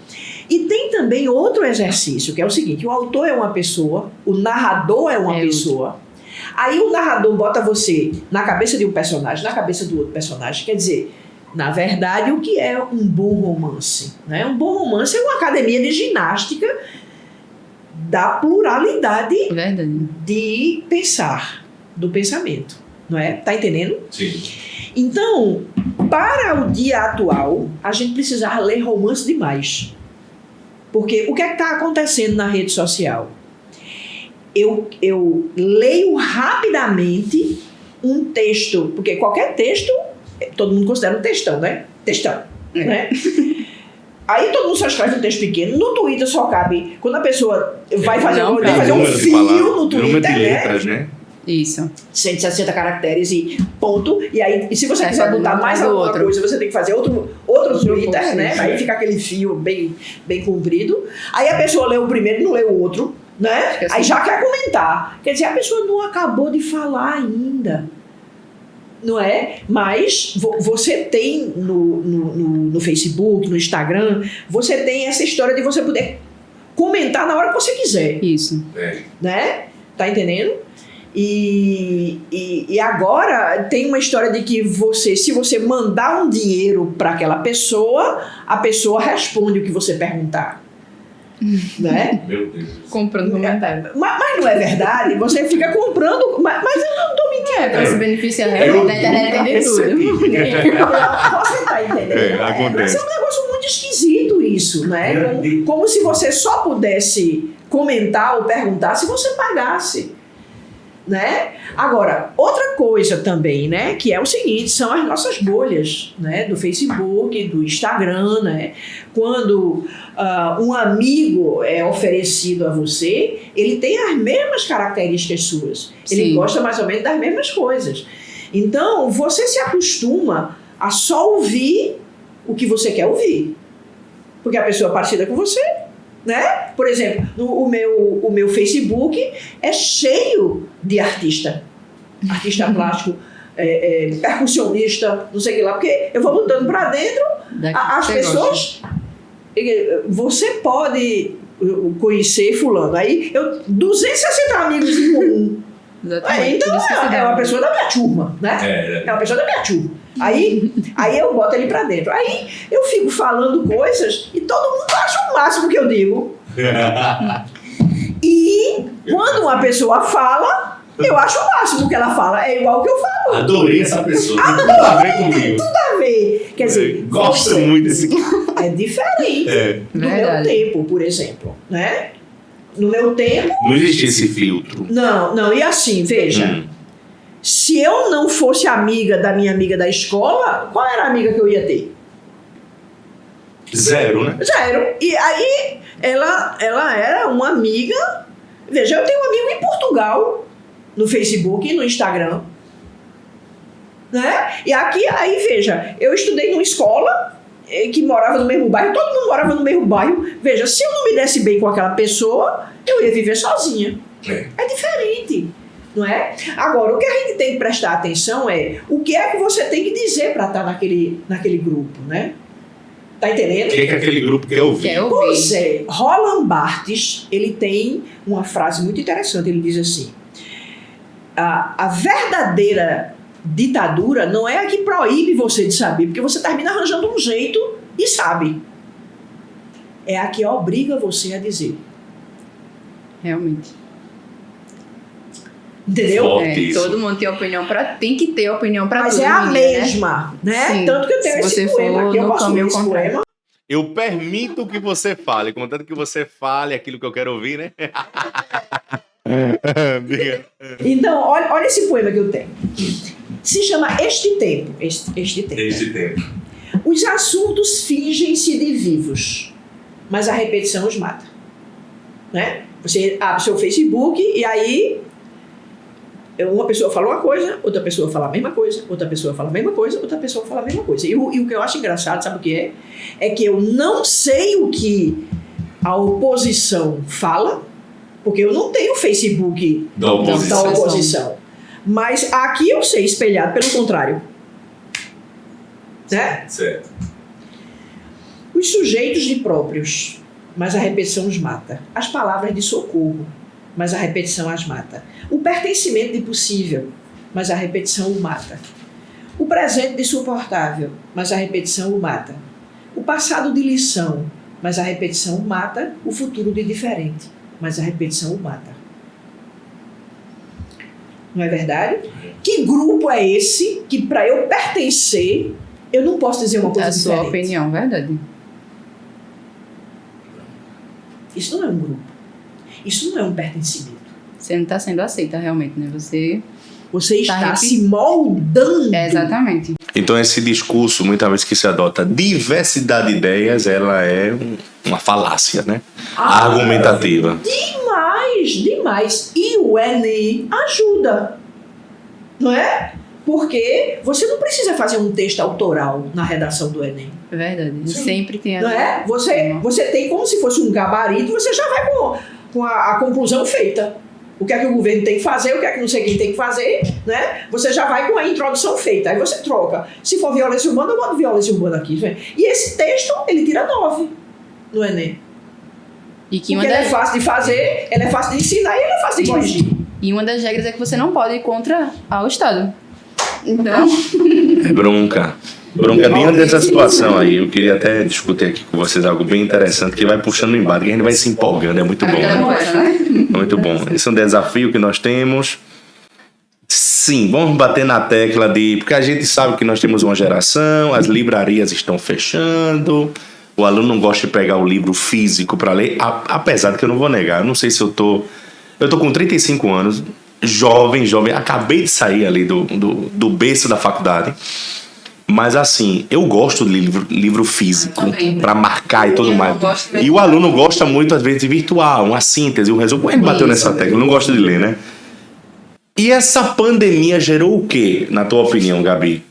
E tem também outro exercício, que é o seguinte, o autor é uma pessoa, o narrador é uma pessoa. Aí o narrador bota você na cabeça de um personagem, na cabeça do outro personagem. Quer dizer, na verdade, o que é um bom romance? Né? Um bom romance é uma academia de ginástica da pluralidade de pensar, do pensamento. Não é? Tá entendendo? Sim. Então, para o dia atual, a gente precisava ler romance demais. Porque o que é que está acontecendo na rede social? Eu leio rapidamente um texto, porque qualquer texto, todo mundo considera um textão, né? Textão, né? Aí todo mundo só escreve um texto pequeno. No Twitter só cabe, quando a pessoa vai fazer um fio no Twitter, letras, né? Isso. 160 caracteres e ponto. E aí, e se você quiser botar mais alguma coisa, você tem que fazer outro Twitter, né? Aí fica aquele fio bem comprido. Aí a pessoa lê o primeiro e não lê o outro, né? Aí já quer comentar. Quer dizer, a pessoa não acabou de falar ainda. Não é? Mas você tem no Facebook, no Instagram, você tem essa história de você poder comentar na hora que você quiser. Isso. Né? Tá entendendo? E agora tem uma história de que se você mandar um dinheiro para aquela pessoa, a pessoa responde o que você perguntar. Né? Meu Deus. Comprando comentário. Mas não é verdade? Você fica comprando. Mas eu não estou mentindo. Para se beneficiar realmente da internet tem tudo. Você está entendendo? Mas é um negócio muito esquisito isso, né? Como se você só pudesse comentar ou perguntar se você pagasse. Né? Agora, outra coisa também, né, que é o seguinte, são as nossas bolhas, né, do Facebook, do Instagram, né? Quando um amigo é oferecido a você, ele tem as mesmas características suas. Sim. Ele gosta mais ou menos das mesmas coisas. Então, você se acostuma a só ouvir o que você quer ouvir. Porque a pessoa é parecida com você. Né? Por exemplo, o meu Facebook é cheio de artista plástico, percussionista, não sei o que lá, porque eu vou botando para dentro as pessoas. Você pode conhecer fulano, aí eu 260 amigos em comum. Então é uma pessoa da minha turma, né? É uma pessoa da minha turma. Aí eu boto ele pra dentro. Aí eu fico falando coisas e todo mundo acha o máximo que eu digo. E quando uma pessoa fala, eu acho o máximo que ela fala. É igual que eu falo. Adorei essa pessoa. Tem tudo a ver comigo. Tudo a ver. Quer dizer, gosto muito desse é diferente do meu tempo, por exemplo, né? No meu tempo... Não existia esse filtro. Não. E assim, veja... Se eu não fosse amiga da minha amiga da escola, qual era a amiga que eu ia ter? Zero, né? Zero. E aí, ela era uma amiga... Veja, eu tenho um amigo em Portugal, no Facebook e no Instagram. Né? E aqui, aí, veja, eu estudei numa escola que morava no mesmo bairro, todo mundo morava no mesmo bairro. Veja, se eu não me desse bem com aquela pessoa, eu ia viver sozinha. É diferente. Não é? Agora, o que a gente tem que prestar atenção é o que é que você tem que dizer para estar naquele grupo, né? Tá entendendo? O que é que aquele grupo quer ouvir? Pois é. Roland Barthes, ele tem uma frase muito interessante. Ele diz assim: a verdadeira ditadura não é a que proíbe você de saber, porque você termina arranjando um jeito e sabe. É a que obriga você a dizer. Realmente. Entendeu? Todo mundo tem que ter opinião para tudo. Mas é a mesma, né? Sim. Tanto que eu tenho esse poema aqui, eu posso ler esse poema. Eu permito que você fale, contanto que você fale aquilo que eu quero ouvir, né? Então, olha esse poema que eu tenho. Se chama Este Tempo. Este Tempo. Os assuntos fingem-se de vivos, mas a repetição os mata. Né? Você abre seu Facebook e aí uma pessoa fala uma coisa, outra pessoa fala a mesma coisa, outra pessoa fala a mesma coisa, outra pessoa fala a mesma coisa. E o que eu acho engraçado, sabe o que é? É que eu não sei o que a oposição fala, porque eu não tenho o Facebook da oposição. Mas aqui eu sei espelhado pelo contrário. Né? Certo. Os sujeitos de próprios, mas a repetição os mata. As palavras de socorro, mas a repetição as mata. O pertencimento de possível, mas a repetição o mata. O presente de suportável, mas a repetição o mata. O passado de lição, mas a repetição o mata. O futuro de diferente, mas a repetição o mata. Não é verdade? Que grupo é esse que, para eu pertencer, eu não posso dizer uma coisa diferente? É a sua opinião, verdade. Isso não é um grupo. Isso não é um pertencimento. Você não está sendo aceita realmente, né? Você está se moldando. Exatamente. Então esse discurso, muitas vezes que se adota diversidade de ideias, ela é uma falácia, né? Argumentativa. Demais. E o Enem ajuda, não é? Porque você não precisa fazer um texto autoral na redação do Enem. É verdade. Sempre tem não é? Você tem como se fosse um gabarito, você já vai com a conclusão feita. O que é que o governo tem que fazer, o que é que não sei quem tem que fazer, né? Você já vai com a introdução feita, aí você troca. Se for violência urbana, eu boto violência urbana aqui. Né? E esse texto, ele tira 9 no Enem. Porque ele é fácil de fazer, ele é fácil de ensinar e ele é fácil de corrigir. E uma das regras é que você não pode ir contra o Estado. Então... É bronca. Diante dessa situação aí, eu queria até discutir aqui com vocês algo bem interessante que vai puxando o embate, que a gente vai se empolgando, é muito bom. É muito bom. Esse é um desafio que nós temos. Sim, vamos bater na tecla porque a gente sabe que nós temos uma geração, as livrarias estão fechando, o aluno não gosta de pegar o livro físico para ler, apesar de que eu não vou negar, eu não sei se eu tô com 35 anos, jovem, acabei de sair ali do berço da faculdade. Mas assim, eu gosto de livro físico para marcar e tudo mais. E o aluno gosta muito, às vezes, de virtual, uma síntese, um resumo. Ele bateu nessa tecla, não gosta de ler, né? E essa pandemia gerou o quê, na tua opinião, Gabi?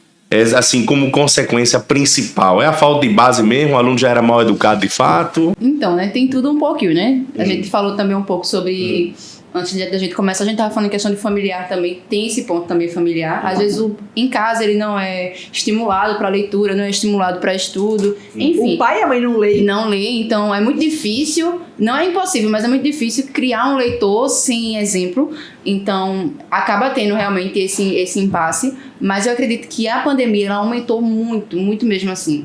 Assim, como consequência principal? É a falta de base mesmo? O aluno já era mal educado de fato? Então, né? Tem tudo um pouquinho, né? A gente falou também um pouco sobre... Antes da gente começar, a gente estava falando em questão de familiar também. Tem esse ponto também familiar. Às vezes, em casa, ele não é estimulado para leitura, não é estimulado para estudo. Enfim. O pai e a mãe não leem. Não lê, então é muito difícil. Não é impossível, mas é muito difícil criar um leitor sem exemplo. Então, acaba tendo realmente esse impasse. Mas eu acredito que a pandemia ela aumentou muito, muito mesmo assim.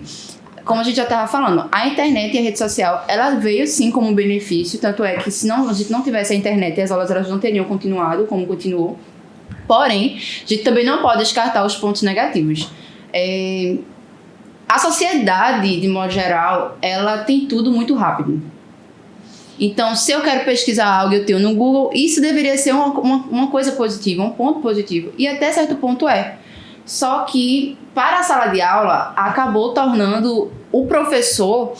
Como a gente já estava falando, a internet e a rede social, ela veio sim como um benefício, tanto é que se a gente não tivesse a internet, as aulas elas não teriam continuado como continuou. Porém, a gente também não pode descartar os pontos negativos. A sociedade, de modo geral, ela tem tudo muito rápido. Então, se eu quero pesquisar algo eu tenho no Google, isso deveria ser uma coisa positiva, um ponto positivo. E até certo ponto é. Só que, para a sala de aula, acabou tornando o professor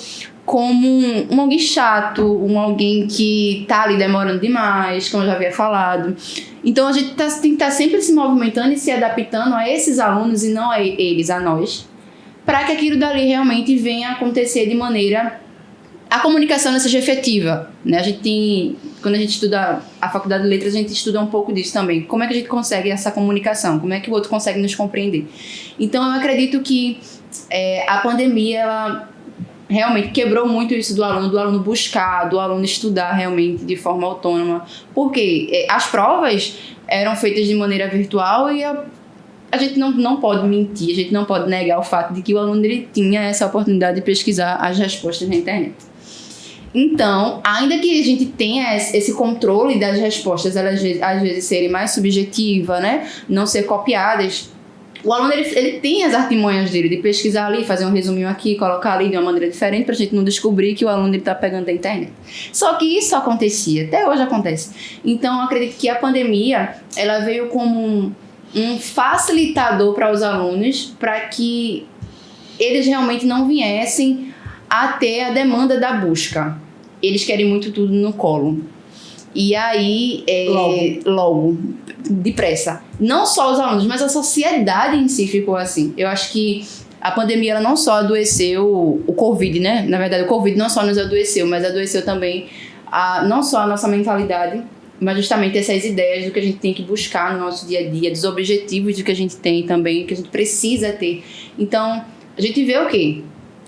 como um alguém chato, alguém que tá ali demorando demais, como eu já havia falado. Então, a gente tem que estar sempre se movimentando e se adaptando a esses alunos e não a eles, a nós, para que aquilo dali realmente venha a acontecer de maneira... A comunicação não seja efetiva, né? Quando a gente estuda a faculdade de letras, a gente estuda um pouco disso também. Como é que a gente consegue essa comunicação? Como é que o outro consegue nos compreender? Então, eu acredito que a pandemia, ela realmente quebrou muito isso do aluno buscar, do aluno estudar realmente de forma autônoma. Porque as provas eram feitas de maneira virtual e a gente não pode mentir, a gente não pode negar o fato de que o aluno ele tinha essa oportunidade de pesquisar as respostas na internet. Então, ainda que a gente tenha esse controle das respostas, elas às vezes serem mais subjetivas, né? Não ser copiadas, o aluno ele tem as artimanhas dele de pesquisar ali, fazer um resuminho aqui, colocar ali de uma maneira diferente pra gente não descobrir que o aluno está pegando da internet. Só que isso acontecia, até hoje acontece. Então, eu acredito que a pandemia ela veio como um facilitador para os alunos, para que eles realmente não viessem a ter a demanda da busca. Eles querem muito tudo no colo. E aí, logo, depressa. Não só os alunos, mas a sociedade em si ficou assim. Eu acho que a pandemia ela não só adoeceu o Covid, né? Na verdade, o Covid não só nos adoeceu, mas adoeceu também não só a nossa mentalidade, mas justamente essas ideias do que a gente tem que buscar no nosso dia a dia, dos objetivos do que a gente tem também, que a gente precisa ter. Então, a gente vê o quê?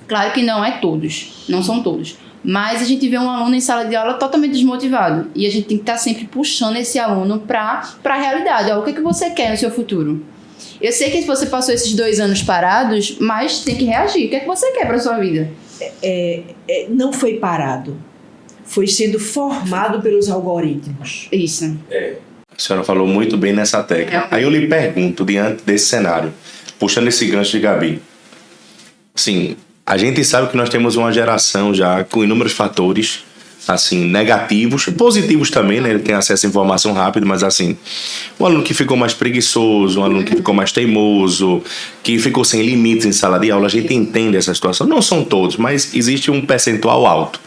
Claro que não são todos, mas a gente vê um aluno em sala de aula totalmente desmotivado e a gente tem que estar sempre puxando esse aluno para a realidade. O que você quer no seu futuro? Eu sei que você passou esses 2 anos parados, mas tem que reagir. O que você quer para a sua vida? Não foi parado. Foi sendo formado pelos algoritmos. Isso. A senhora falou muito bem nessa técnica. Aí eu lhe pergunto, diante desse cenário, puxando esse gancho de Gabi, assim, a gente sabe que nós temos uma geração já com inúmeros fatores, assim, negativos, positivos também, né? Ele tem acesso à informação rápido, mas assim, um aluno que ficou mais preguiçoso, um aluno que ficou mais teimoso, que ficou sem limites em sala de aula, a gente entende essa situação. Não são todos, mas existe um percentual alto.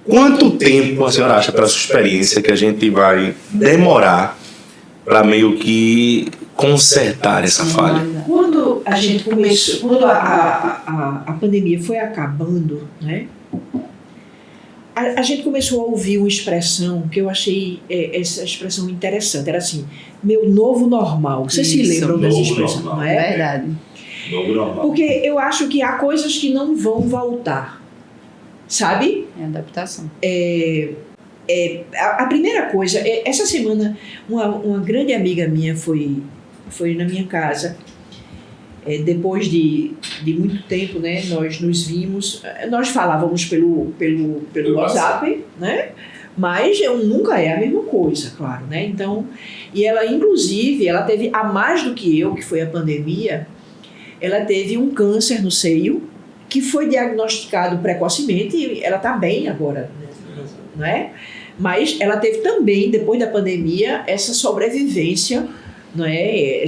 Quanto tempo a senhora acha, pela sua experiência, que a gente vai demorar para meio que consertar essa falha? Quando a gente começou, quando a pandemia foi acabando, né? A gente começou a ouvir uma expressão que eu achei essa expressão interessante. Era assim, meu novo normal. Vocês se lembram dessa expressão, não é? Verdade. Novo normal. Porque eu acho que há coisas que não vão voltar. Sabe? É adaptação. A primeira coisa, essa semana uma grande amiga minha foi na minha casa, depois de muito tempo, né, nós nos vimos, nós falávamos pelo WhatsApp, né, mas nunca é a mesma coisa, claro, né, então, e ela inclusive, ela teve, a mais do que eu, que foi a pandemia, ela teve um câncer no seio, que foi diagnosticado precocemente e ela está bem agora, não é? Mas ela teve também, depois da pandemia, essa sobrevivência, não é?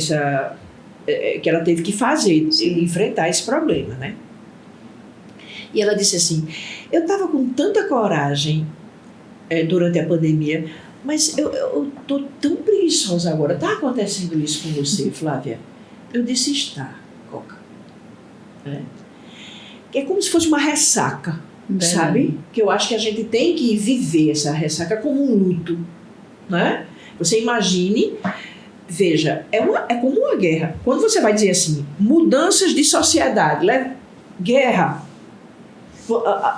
Que ela teve que fazer, enfrentar esse problema, né? E ela disse assim, eu estava com tanta coragem durante a pandemia, mas eu estou tão preguiçosa agora. Está acontecendo isso com você, Flávia? Eu disse, está, Coca. É como se fosse uma ressaca, sabe? Que eu acho que a gente tem que viver essa ressaca como um luto, né? Você imagine, veja, é como uma guerra. Quando você vai dizer assim, mudanças de sociedade, guerra,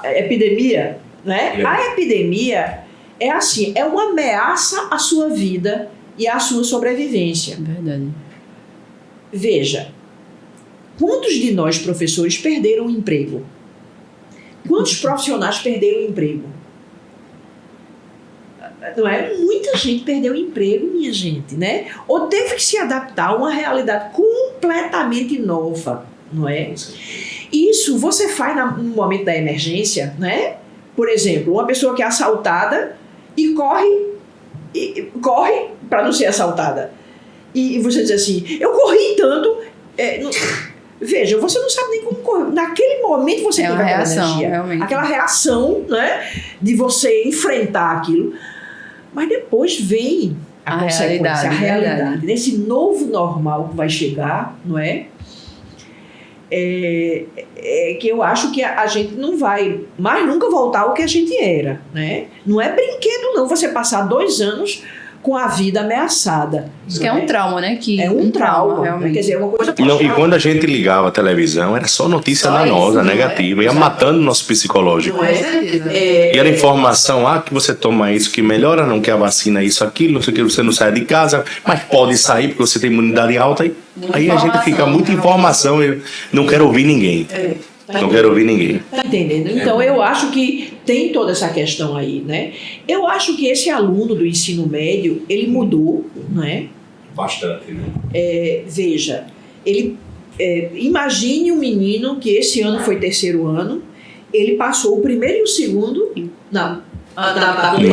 epidemia, né? A epidemia é assim, é uma ameaça à sua vida e à sua sobrevivência. Verdade. Veja, quantos de nós, professores, perderam o emprego? Quantos profissionais perderam o emprego? Não é? Muita gente perdeu o emprego, minha gente, né? Ou teve que se adaptar a uma realidade completamente nova, não é? Isso você faz no momento da emergência, né? Por exemplo, uma pessoa que é assaltada e corre para não ser assaltada. E você diz assim, eu corri tanto... Veja, você não sabe nem como correr. Naquele momento você teve aquela energia. Realmente. Aquela reação, né, de você enfrentar aquilo. Mas depois vem a consequência, a realidade. Nesse novo normal que vai chegar, não é? Que eu acho que a gente não vai mais nunca voltar ao que a gente era, né? Não é brinquedo, não. Você passar 2 anos com a vida ameaçada. Isso que é um trauma, né? Que É um trauma, realmente. quer dizer, é uma coisa... Não, e quando a gente ligava a televisão, era só notícia danosa, negativa. Ia matando o nosso psicológico. Não é? E era informação, que você toma isso, que melhora, não quer a vacina, isso, aquilo, não sei o que, você não sai de casa, mas pode sair porque você tem imunidade alta. Aí a gente fica muita informação, eu não quero ouvir ninguém. Não quero ouvir ninguém. Tá entendendo? Então, eu acho que tem toda essa questão aí, né? Eu acho que esse aluno do ensino médio, ele mudou, né? Bastante, né? Veja, imagine um menino que esse ano foi 3º ano, ele passou o 1º e o 2º na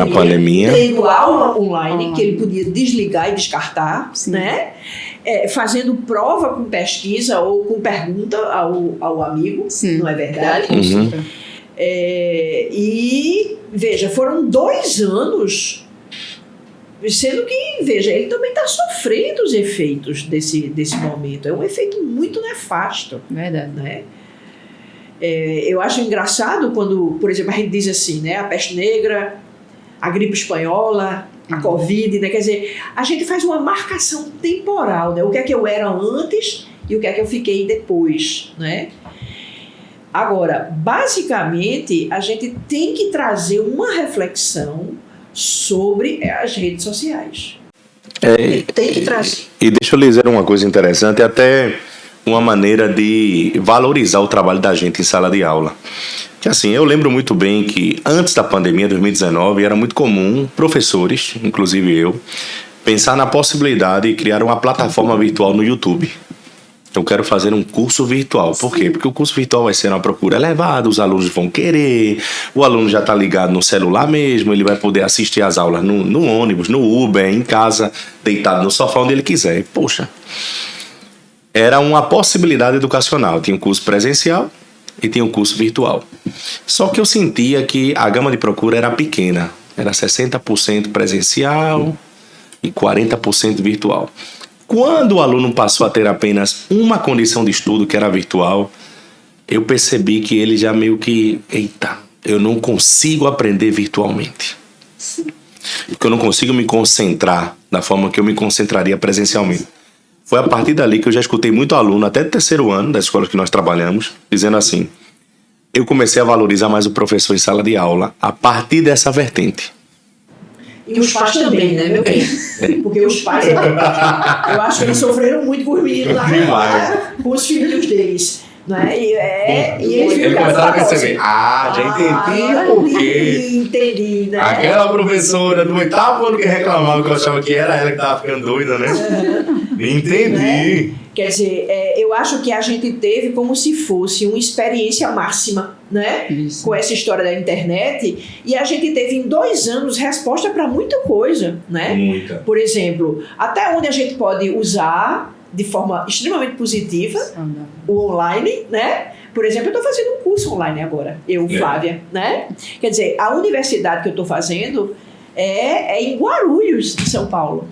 pandemia, tendo aula online, que ele podia desligar e descartar, né? Fazendo prova com pesquisa ou com pergunta ao amigo, não é verdade? E, veja, foram 2 anos, sendo que, veja, ele também está sofrendo os efeitos desse momento. É um efeito muito nefasto. Verdade. Né? Eu acho engraçado quando, por exemplo, a gente diz assim, né? A peste negra, a gripe espanhola, a Covid, né? Quer dizer, a gente faz uma marcação temporal, né? O que é que eu era antes e o que é que eu fiquei depois, né? Agora, basicamente, a gente tem que trazer uma reflexão sobre as redes sociais. Tem que trazer. E deixa eu lhe dizer uma coisa interessante, até uma maneira de valorizar o trabalho da gente em sala de aula. Que assim, eu lembro muito bem que antes da pandemia, 2019, era muito comum professores, inclusive eu, pensar na possibilidade de criar uma plataforma virtual no YouTube. Eu quero fazer um curso virtual. Por quê? Porque o curso virtual vai ser uma procura elevada, os alunos vão querer, o aluno já está ligado no celular mesmo, ele vai poder assistir às aulas no ônibus, no Uber, em casa, deitado no sofá, onde ele quiser. E, poxa, era uma possibilidade educacional. Tinha um curso presencial e tinha um curso virtual. Só que eu sentia que a gama de procura era pequena. Era 60% presencial e 40% virtual. Quando o aluno passou a ter apenas uma condição de estudo, que era virtual, eu percebi que ele já meio que... Eita, eu não consigo aprender virtualmente. Porque eu não consigo me concentrar da forma que eu me concentraria presencialmente. Foi a partir dali que eu já escutei muito aluno, até do 3º ano das escolas que nós trabalhamos, dizendo assim, eu comecei a valorizar mais o professor em sala de aula a partir dessa vertente. E os pais também, né, meu bem? Porque os pais, eu acho que eles sofreram muito com os meninos lá, com os filhos deles. Né? E eles começaram a perceber, já entendi por quê. Entendi, né? Aquela professora do 8º ano que reclamava, que eu achava que era ela que estava ficando doida, né? Entendi. Né? Quer dizer, eu acho que a gente teve como se fosse uma experiência máxima, né? Isso. Com essa história da internet, e a gente teve em 2 anos resposta para muita coisa, né? Muita. Por exemplo, até onde a gente pode usar de forma extremamente positiva o online, né? Por exemplo, eu estou fazendo um curso online agora, Flávia, né? Quer dizer, a universidade que eu estou fazendo é em Guarulhos, em São Paulo.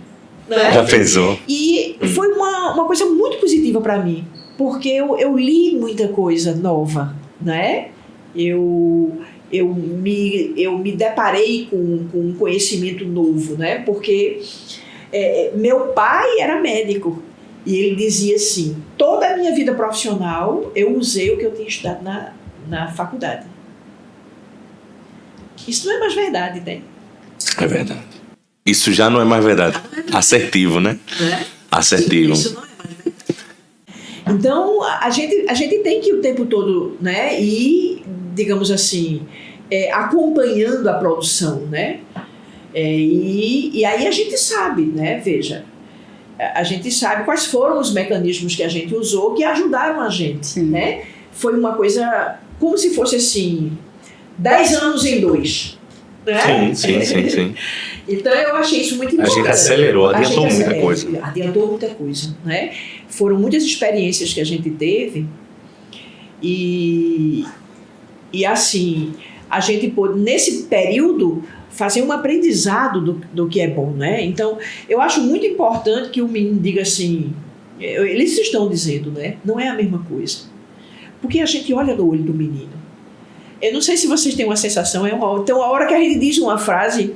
Né? Já pensou? E foi uma coisa muito positiva para mim, porque eu li muita coisa nova, né? Eu me deparei com um conhecimento novo, né? Porque meu pai era médico e ele dizia assim, toda a minha vida profissional eu usei o que eu tinha estudado na faculdade. Isso não é mais verdade, né? É verdade. Isso já não é mais verdade. Assertivo, né? Assertivo. Isso não é mais verdade. Então, a gente tem que o tempo todo, né, ir, digamos assim, acompanhando a produção, né? E aí a gente sabe, né? Veja, a gente sabe quais foram os mecanismos que a gente usou que ajudaram a gente, né? Foi uma coisa como se fosse assim, 10 anos em 2. Né? Sim. Então eu achei isso muito importante. A gente acelerou, adiantou muita coisa. Adiantou muita coisa, né? Foram muitas experiências que a gente teve e assim, a gente pôde, nesse período, fazer um aprendizado do que é bom, né? Então, eu acho muito importante que o menino diga assim, eles estão dizendo, né? Não é a mesma coisa. Porque a gente olha no olho do menino. Eu não sei se vocês têm uma sensação, tem uma hora que a gente diz uma frase,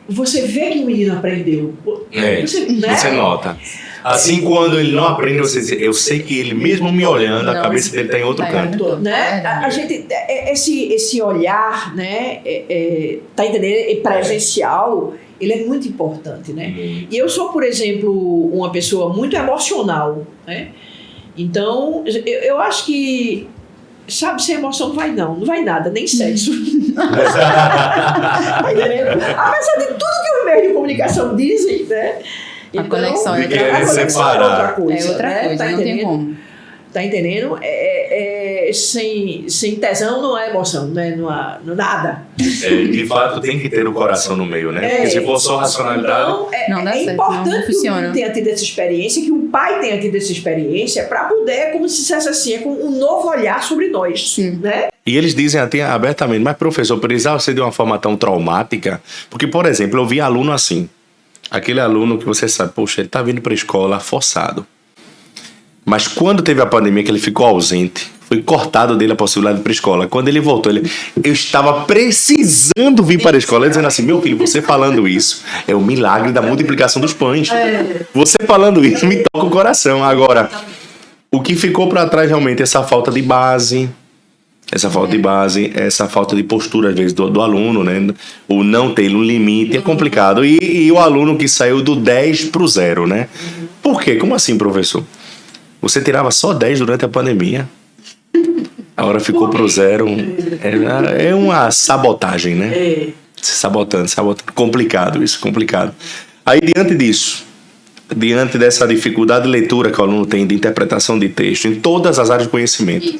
você vê que o menino aprendeu. Você nota. Assim, quando ele não aprende, eu sei que ele, mesmo me olhando, a cabeça dele está em outro canto. Né? A gente, esse olhar, né, tá entendendo? Presencial, ele é muito importante, né? E eu sou, por exemplo, uma pessoa muito emocional, né? Então, eu acho que, sabe, sem emoção não vai nada, nem sexo. Tá entendendo? Apesar de tudo que os meios de comunicação dizem, né? A conexão é outra coisa. É outra coisa, tá não tem como. Tá entendendo? Sem tesão não há emoção, né? Não há nada. De fato, tem que ter o coração no meio, né? Porque se for só racionalidade... Não dá certo, importante não funciona. que o tenha tido essa experiência, que o pai tenha tido essa experiência, para poder, como se dissesse assim, com um novo olhar sobre nós. Sim. Né? E eles dizem até abertamente, mas professor, precisava ser de uma forma tão traumática? Porque, por exemplo, eu vi aluno assim. Aquele aluno que você sabe, poxa, ele tá vindo para a escola forçado. Mas quando teve a pandemia que ele ficou ausente, foi cortado dele a possibilidade de ir para a escola. Quando ele voltou, eu estava precisando vir para a escola, dizendo assim, meu filho, você falando isso é o milagre da multiplicação dos pães. Você falando isso me toca o coração. Agora, o que ficou para trás realmente é essa falta de base, essa falta de postura, às vezes, do aluno, né? O não ter um limite é complicado. E o aluno que saiu do 10 para o 0, né? Por quê? Como assim, professor? Você tirava só 10 durante a pandemia. Agora ficou pro 0. É uma sabotagem, né? Sabotando. Complicado isso, complicado. Aí, diante dessa dificuldade de leitura que o aluno tem, de interpretação de texto, em todas as áreas de conhecimento,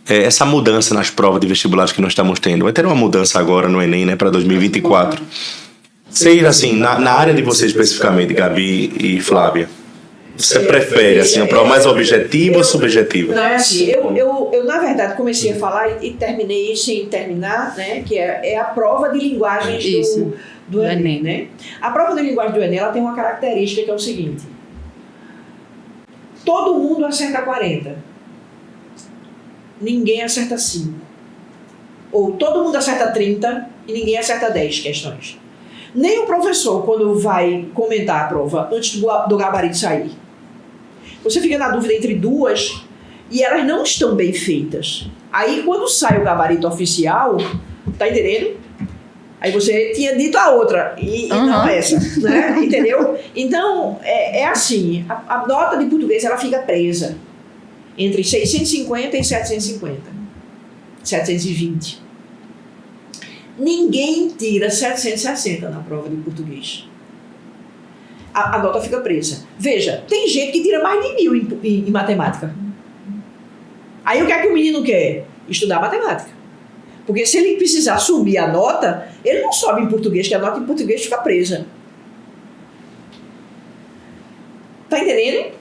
essa mudança nas provas de vestibulares que nós estamos tendo, vai ter uma mudança agora no Enem, né, para 2024. Sei, assim, na área de vocês especificamente, Gabi e Flávia, você prefere assim, a prova mais objetiva ou subjetiva? Não, é assim, eu na verdade comecei a falar e terminei sem terminar, né? Que é a prova de linguagens do Enem, né? A prova de linguagem do Enem, ela tem uma característica que é o seguinte: todo mundo acerta 40, ninguém acerta 5. Ou todo mundo acerta 30 e ninguém acerta 10 questões. Nem o professor, quando vai comentar a prova antes do gabarito sair, você fica na dúvida entre duas e elas não estão bem feitas. Aí, quando sai o gabarito oficial, tá entendendo? Aí você tinha dito a outra e não essa, né? Entendeu? Então, é assim, a nota de português ela fica presa entre 650 e 750. 720. Ninguém tira 760 na prova de português. A nota fica presa. Veja, tem gente que tira mais de 1000 em matemática. Aí o que é que o menino quer? Estudar matemática. Porque se ele precisar subir a nota, ele não sobe em português, que a nota em português fica presa. Tá entendendo?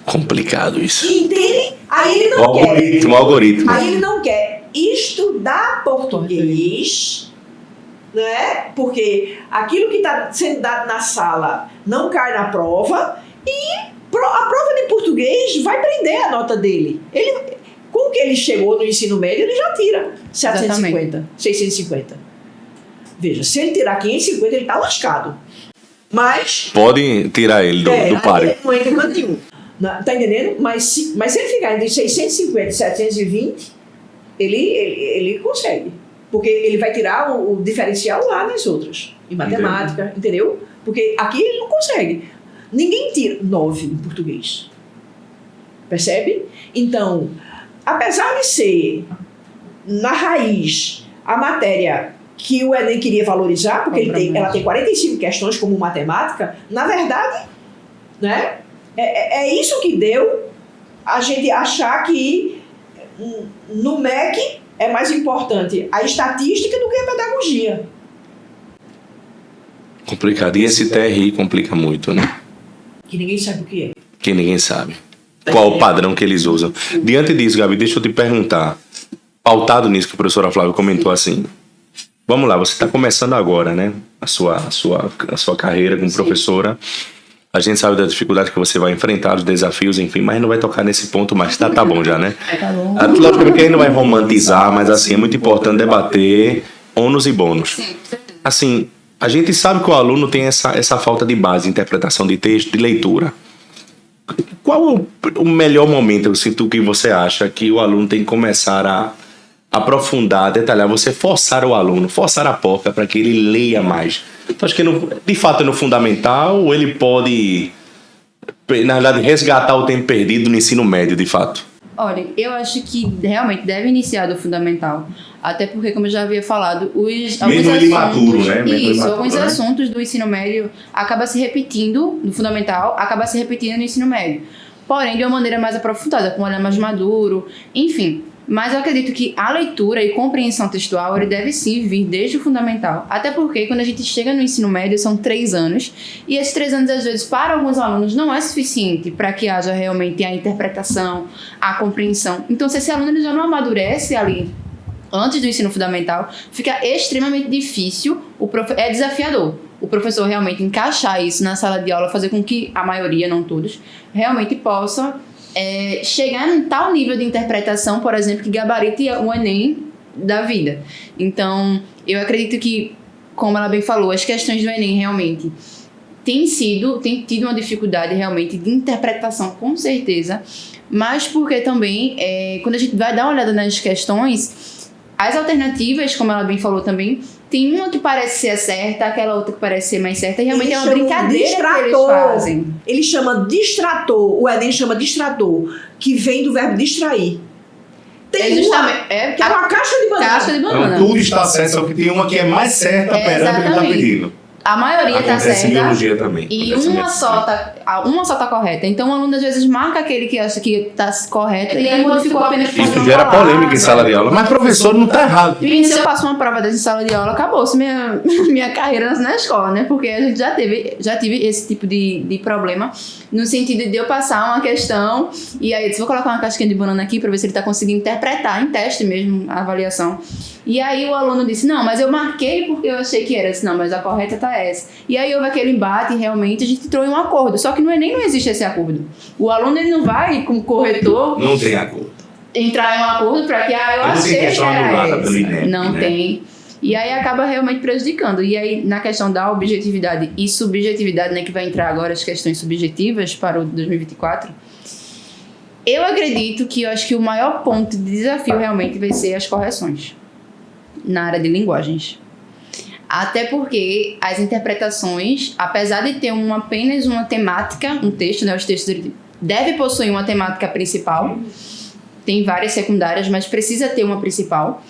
Complicado isso. Entende? Aí ele não quer. Algoritmo. Aí ele não quer estudar português, né? Porque aquilo que está sendo dado na sala não cai na prova e a prova de português vai prender a nota dele. Com o que ele chegou no ensino médio, ele já tira 750, exatamente. 650. Veja, se ele tirar 550, ele está lascado. Mas... Pode tirar ele do páreo. Não entra em canto nenhum. Tá entendendo? Mas se ele ficar entre 650 e 720, ele consegue. Porque ele vai tirar o diferencial lá nas outras. Em matemática, entendeu? Porque aqui ele não consegue. Ninguém tira 9 em português. Percebe? Então, apesar de ser, na raiz, a matéria que o Enem queria valorizar, porque ela tem 45 questões como matemática, na verdade, né, é isso que deu a gente achar que no MEC é mais importante a estatística do que a pedagogia. Complicado. E esse TRI complica muito, né? Que ninguém sabe o que é. Que ninguém sabe. Qual o padrão que eles usam. Diante disso, Gabi, deixa eu te perguntar. Pautado nisso que a professora Flávia comentou assim. Vamos lá, você está começando agora, né? A sua carreira como professora. A gente sabe da dificuldade que você vai enfrentar, os desafios, enfim, mas não vai tocar nesse ponto mais. Tá bom já, né? Tá bom. Logicamente que a gente não vai romantizar, mas assim, é muito importante debater ônus e bônus. Sim, com certeza. Assim, a gente sabe que o aluno tem essa falta de base, interpretação de texto, de leitura. Qual o melhor momento, que você acha que o aluno tem que começar a aprofundar, detalhar, você forçar o aluno, forçar a porca para que ele leia mais? Então, acho que de fato é no fundamental, ou ele pode, na verdade, resgatar o tempo perdido no ensino médio, de fato? Olha, eu acho que realmente deve iniciar do fundamental. Até porque, como eu já havia falado, Mesmo ele imaturo, né? Alguns assuntos do ensino médio acabam se repetindo, do fundamental, acaba se repetindo no ensino médio. Porém, de uma maneira mais aprofundada, com um olhar mais maduro, enfim. Mas eu acredito que a leitura e compreensão textual, ele deve sim vir desde o fundamental. Até porque quando a gente chega no ensino médio, são 3 anos. E esses 3 anos, às vezes, para alguns alunos, não é suficiente para que haja realmente a interpretação, a compreensão. Então, se esse aluno ele já não amadurece ali antes do ensino fundamental, fica extremamente difícil, é desafiador o professor realmente encaixar isso na sala de aula, fazer com que a maioria, não todos, realmente possa chegar num tal nível de interpretação, por exemplo, que gabarite o Enem da vida. Então, eu acredito que, como ela bem falou, as questões do Enem realmente têm tido uma dificuldade realmente de interpretação, com certeza, mas porque também, quando a gente vai dar uma olhada nas questões, as alternativas, como ela bem falou também, tem uma que parece ser certa, aquela outra que parece ser mais certa, e realmente é uma brincadeira que eles fazem. Ele chama distrator, o Enem chama distrator, que vem do verbo distrair. Tem que é uma caixa de banana. Caixa de banana. Então, tudo está certo, só que tem uma que é mais certa perante o que ele está pedindo. A maioria está certa. Em biologia também. E uma só tá correta. Então o aluno às vezes marca aquele que acha que está correto e aí modificou apenas por isso gera polêmica em sala de aula. Mas professor não está errado. E se eu passo uma prova dessa em sala de aula, acabou-se minha carreira na escola, né? Porque a gente já tive esse tipo de problema, no sentido de eu passar uma questão e aí eu disse, vou colocar uma casquinha de banana aqui para ver se ele está conseguindo interpretar em teste mesmo a avaliação. E aí o aluno disse, não, mas eu marquei porque eu achei que era. Eu disse, não, mas a correta tá essa. E aí houve aquele embate e realmente a gente entrou em um acordo. Só que no Enem não existe esse acordo. O aluno ele não vai, como corretor... Não tem acordo. Entrar em um acordo para que, eu achei que era essa. INEP, não tem. E aí acaba realmente prejudicando. E aí na questão da objetividade e subjetividade, né, que vai entrar agora as questões subjetivas para o 2024... Eu acredito que eu acho que o maior ponto de desafio realmente vai ser as correções na área de linguagens. Até porque as interpretações, apesar de ter apenas uma temática, um texto, né, os textos devem possuir uma temática principal, tem várias secundárias, mas precisa ter uma principal.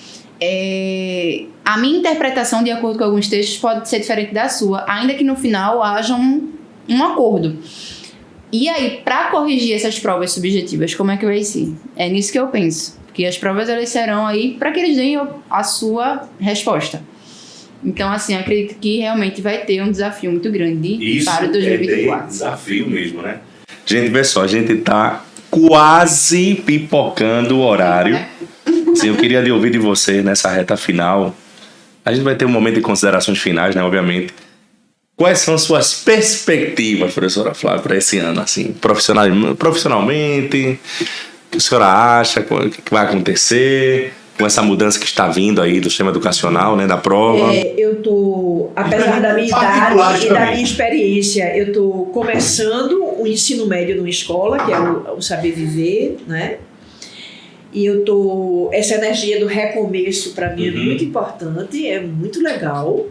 A minha interpretação, de acordo com alguns textos, pode ser diferente da sua, ainda que no final haja um acordo. E aí, para corrigir essas provas subjetivas, como é que vai ser? É nisso que eu penso. Porque as provas, elas serão aí para que eles deem a sua resposta. Então, assim, eu acredito que realmente vai ter um desafio muito grande para 2024. É desafio mesmo, né? Gente, vê só, a gente tá quase pipocando o horário. Assim, eu queria ouvir de vocês nessa reta final. A gente vai ter um momento de considerações finais, né, obviamente. Quais são suas perspectivas, professora Flávia, para esse ano, assim, profissionalmente? O que a senhora acha? O que vai acontecer com essa mudança que está vindo aí do sistema educacional, né, da prova? Eu estou, apesar da minha idade e da minha experiência, eu estou começando o ensino médio numa escola, que é o Saber Viver, né? E eu estou... Essa energia do recomeço, para mim, é muito importante, é muito legal.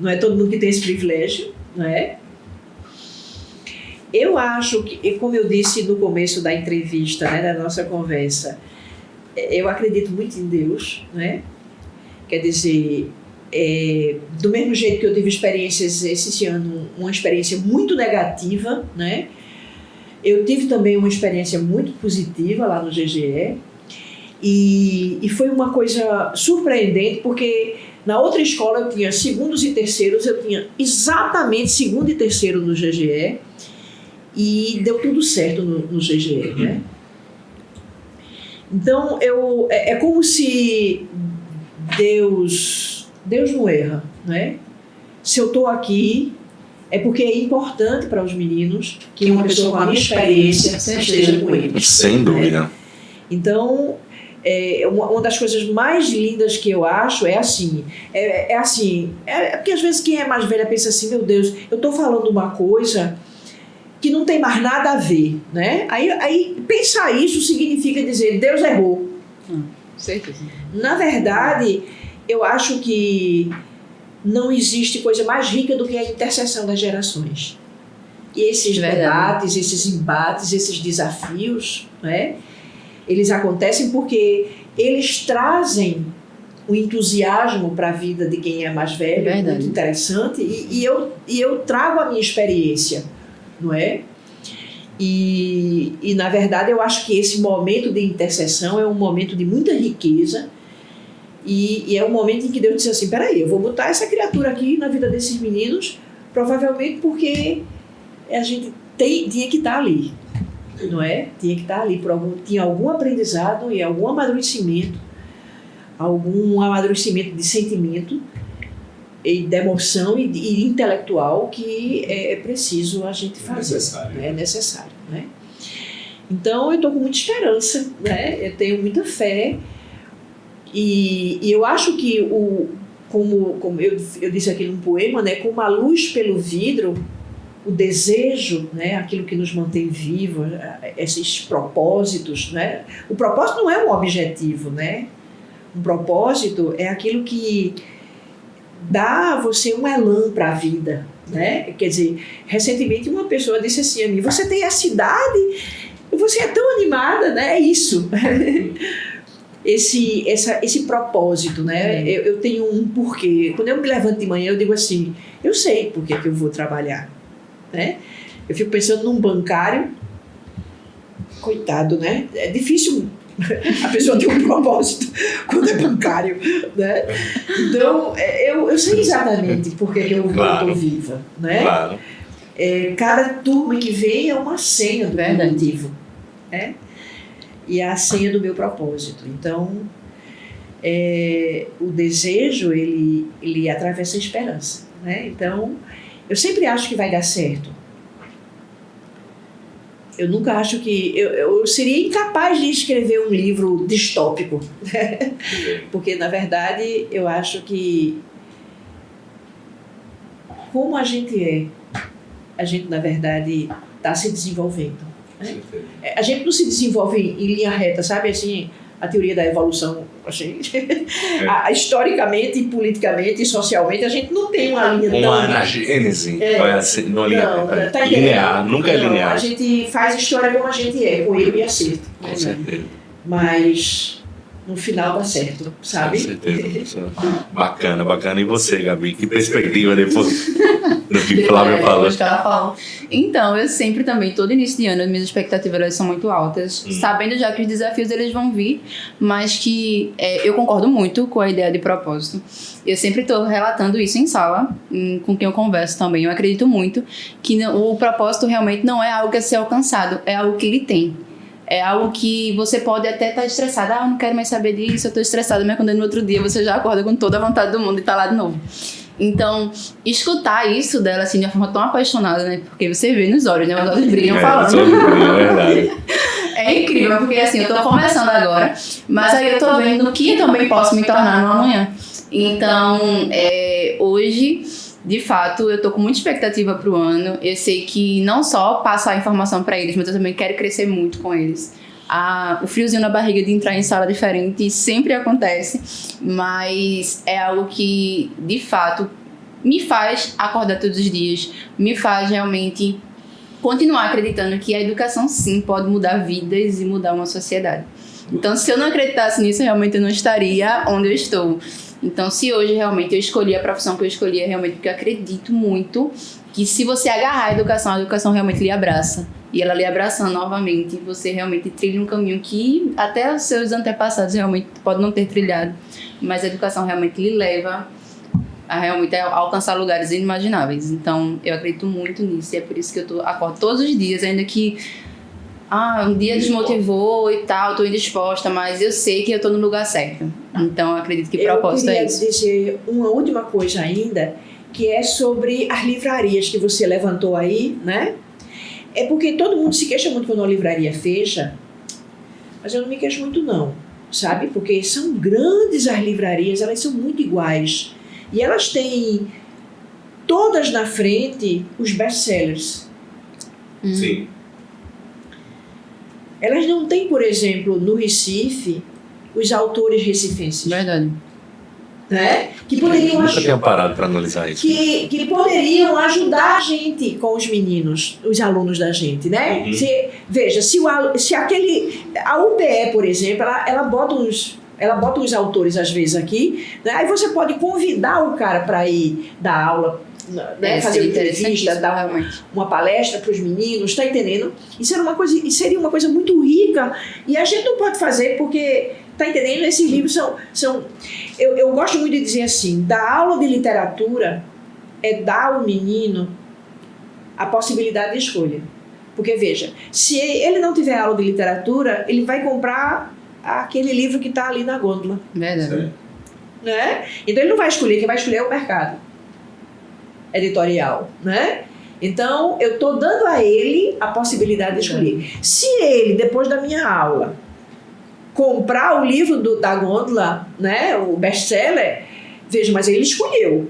Não é todo mundo que tem esse privilégio, não é? Eu acho que, como eu disse no começo da entrevista, né, da nossa conversa, eu acredito muito em Deus, né? Quer dizer, do mesmo jeito que eu tive experiências esse ano, uma experiência muito negativa, né? Eu tive também uma experiência muito positiva lá no GGE e foi uma coisa surpreendente, porque na outra escola eu tinha segundos e terceiros, eu tinha exatamente segundo e terceiro no GGE e deu tudo certo no GGE, né? Então, é como se Deus não erra, né? Se eu estou aqui, é porque é importante para os meninos que uma pessoa com a minha experiência esteja com eles. Sem dúvida. Né? Então, Uma das coisas mais lindas que eu acho é porque às vezes quem é mais velha pensa assim, meu Deus, eu estou falando uma coisa que não tem mais nada a ver, né? Aí pensar isso significa dizer, Deus errou. Certeza. Na verdade, eu acho que não existe coisa mais rica do que a interseção das gerações. E esses debates, esses embates, esses desafios, né? Eles acontecem porque eles trazem um entusiasmo para a vida de quem é mais velho, muito interessante, e eu trago a minha experiência, não é? E na verdade eu acho que esse momento de intercessão é um momento de muita riqueza, e é um momento em que Deus disse assim, peraí, eu vou botar essa criatura aqui na vida desses meninos, provavelmente porque a gente tinha que estar ali, não é? Tinha que estar ali, tinha algum aprendizado e algum amadurecimento de sentimento e de emoção e intelectual que é preciso a gente fazer. É necessário, né? Então eu estou com muita esperança, né? Eu tenho muita fé e eu acho que como eu disse aqui num poema, né? Como a luz pelo vidro, o desejo, né, aquilo que nos mantém vivos, esses propósitos, né? O propósito não é um objetivo, né? Um propósito é aquilo que dá a você um elan para a vida, né? Quer dizer, recentemente uma pessoa disse assim a mim, você tem essa idade e você é tão animada, né? É isso. Esse propósito, né? Eu tenho um porquê. Quando eu me levanto de manhã, eu digo assim, eu sei por que eu vou trabalhar. Né? Eu fico pensando num bancário, coitado, né? É difícil a pessoa ter um propósito quando é bancário, né? Então, eu sei exatamente por que eu estou viva, né? Claro. Cada turma que vem é uma senha do meu motivo, né? E é a senha do meu propósito. Então, o desejo, ele atravessa a esperança, né? Então, eu sempre acho que vai dar certo. Eu nunca acho que... Eu seria incapaz de escrever um livro distópico. Né? Porque, na verdade, eu acho que... Como a gente na verdade, está se desenvolvendo. Né? A gente não se desenvolve em linha reta, sabe? Assim, a teoria da evolução, assim, historicamente, politicamente e socialmente, a gente não tem uma linha na gênese, uma linha linear, nunca é linear. A gente faz história como a gente é, com erro e acerto. Com certeza. Mas no final dá certo, sabe? Com certeza. Bacana. E você, Gabi? Que perspectiva depois do que Flávia falou? Então, eu sempre também, todo início de ano, as minhas expectativas elas são muito altas, sabendo já que os desafios eles vão vir, mas que eu concordo muito com a ideia de propósito. Eu sempre estou relatando isso em sala, com quem eu converso também. Eu acredito muito que o propósito realmente não é algo a ser alcançado, é algo que ele tem. É algo que você pode até estar estressado. Eu não quero mais saber disso, eu estou estressada. Mas quando no outro dia você já acorda com toda a vontade do mundo e está lá de novo. Então, escutar isso dela assim de uma forma tão apaixonada, né? Porque você vê nos olhos, né? Os olhos brilham falando. É verdade. É incrível, porque assim, eu tô começando agora, mas aí eu tô vendo que eu também posso me tornar no amanhã. Então, hoje, de fato, eu tô com muita expectativa pro ano. Eu sei que não só passar informação para eles, mas eu também quero crescer muito com eles. O friozinho na barriga de entrar em sala diferente sempre acontece, mas é algo que, de fato, me faz acordar todos os dias, me faz realmente continuar acreditando que a educação, sim, pode mudar vidas e mudar uma sociedade. Então, se eu não acreditasse nisso, realmente eu não estaria onde eu estou. Então, se hoje realmente eu escolhi a profissão que eu escolhi, é realmente porque eu acredito muito que se você agarrar a educação realmente lhe abraça. E ela lhe abraçando novamente, você realmente trilha um caminho que até os seus antepassados realmente podem não ter trilhado. Mas a educação realmente lhe leva a realmente alcançar lugares inimagináveis. Então, eu acredito muito nisso. E é por isso que eu acordo todos os dias, ainda que um dia desmotivou e tal, estou indisposta, mas eu sei que eu estou no lugar certo. Então, eu acredito que propósito é isso. Eu queria dizer uma última coisa ainda, que é sobre as livrarias que você levantou aí, né? É porque todo mundo se queixa muito quando uma livraria fecha, mas eu não me queixo muito, não. sabe? Porque são grandes as livrarias, elas são muito iguais. E elas têm todas na frente os best-sellers. Sim. Elas não têm, por exemplo, no Recife, os autores recifenses. Verdade. Né? Que poderiam Nunca tinha parado para analisar isso. que poderiam ajudar a gente com os meninos, os alunos da gente, né? Uhum. Veja, se aquele... A UPE, por exemplo, ela bota os autores às vezes aqui, né? Aí você pode convidar o cara para ir dar aula, né? Fazer uma entrevista, dar uma palestra para os meninos, tá entendendo? Isso seria uma coisa muito rica e a gente não pode fazer porque... Tá entendendo? Esses livros são eu gosto muito de dizer assim, dar aula de literatura é dar ao menino a possibilidade de escolha. Porque, veja, se ele não tiver aula de literatura, ele vai comprar aquele livro que está ali na gôndola. Verdade. Né? Então, ele não vai escolher, quem vai escolher é o mercado editorial, né? Então, eu estou dando a ele a possibilidade de escolher. Se ele, depois da minha aula, comprar o livro da gôndola, né, o best-seller, veja, mas ele escolheu.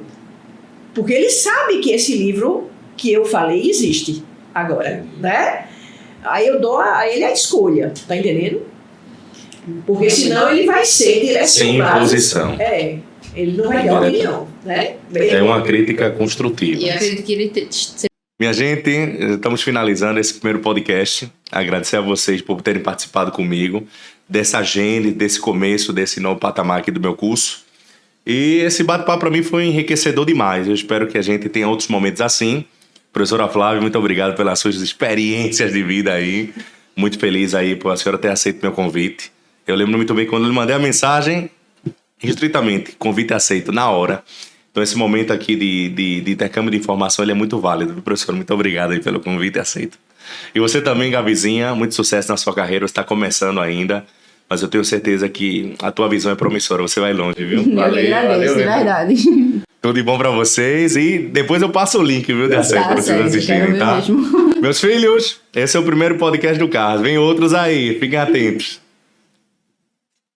Porque ele sabe que esse livro que eu falei existe agora, né? Aí eu dou a ele a escolha, tá entendendo? Porque senão ele vai ser direcionado. Sem imposição. Ele não vai ter opinião, né? É uma crítica construtiva. E eu acredito que ele... Minha gente, estamos finalizando esse primeiro podcast. Agradecer a vocês por terem participado comigo dessa agenda, desse começo, desse novo patamar aqui do meu curso. E esse bate-papo para mim foi enriquecedor demais. Eu espero que a gente tenha outros momentos assim. Professora Flávia, muito obrigado pelas suas experiências de vida aí. Muito feliz aí por a senhora ter aceito meu convite. Eu lembro muito bem quando eu lhe mandei a mensagem, estritamente, convite aceito, na hora. Então esse momento aqui de intercâmbio de informação ele é muito válido. Professor, muito obrigado aí pelo convite aceito. E você também, Gabizinha, muito sucesso na sua carreira. Você está começando ainda, mas eu tenho certeza que a tua visão é promissora. Você vai longe, viu? Eu agradeço, de verdade. Tudo de bom pra vocês e depois eu passo o link, viu, de aceito pra vocês assistirem, tá? Meus filhos, esse é o primeiro podcast do Carlos. Vem outros aí, fiquem atentos.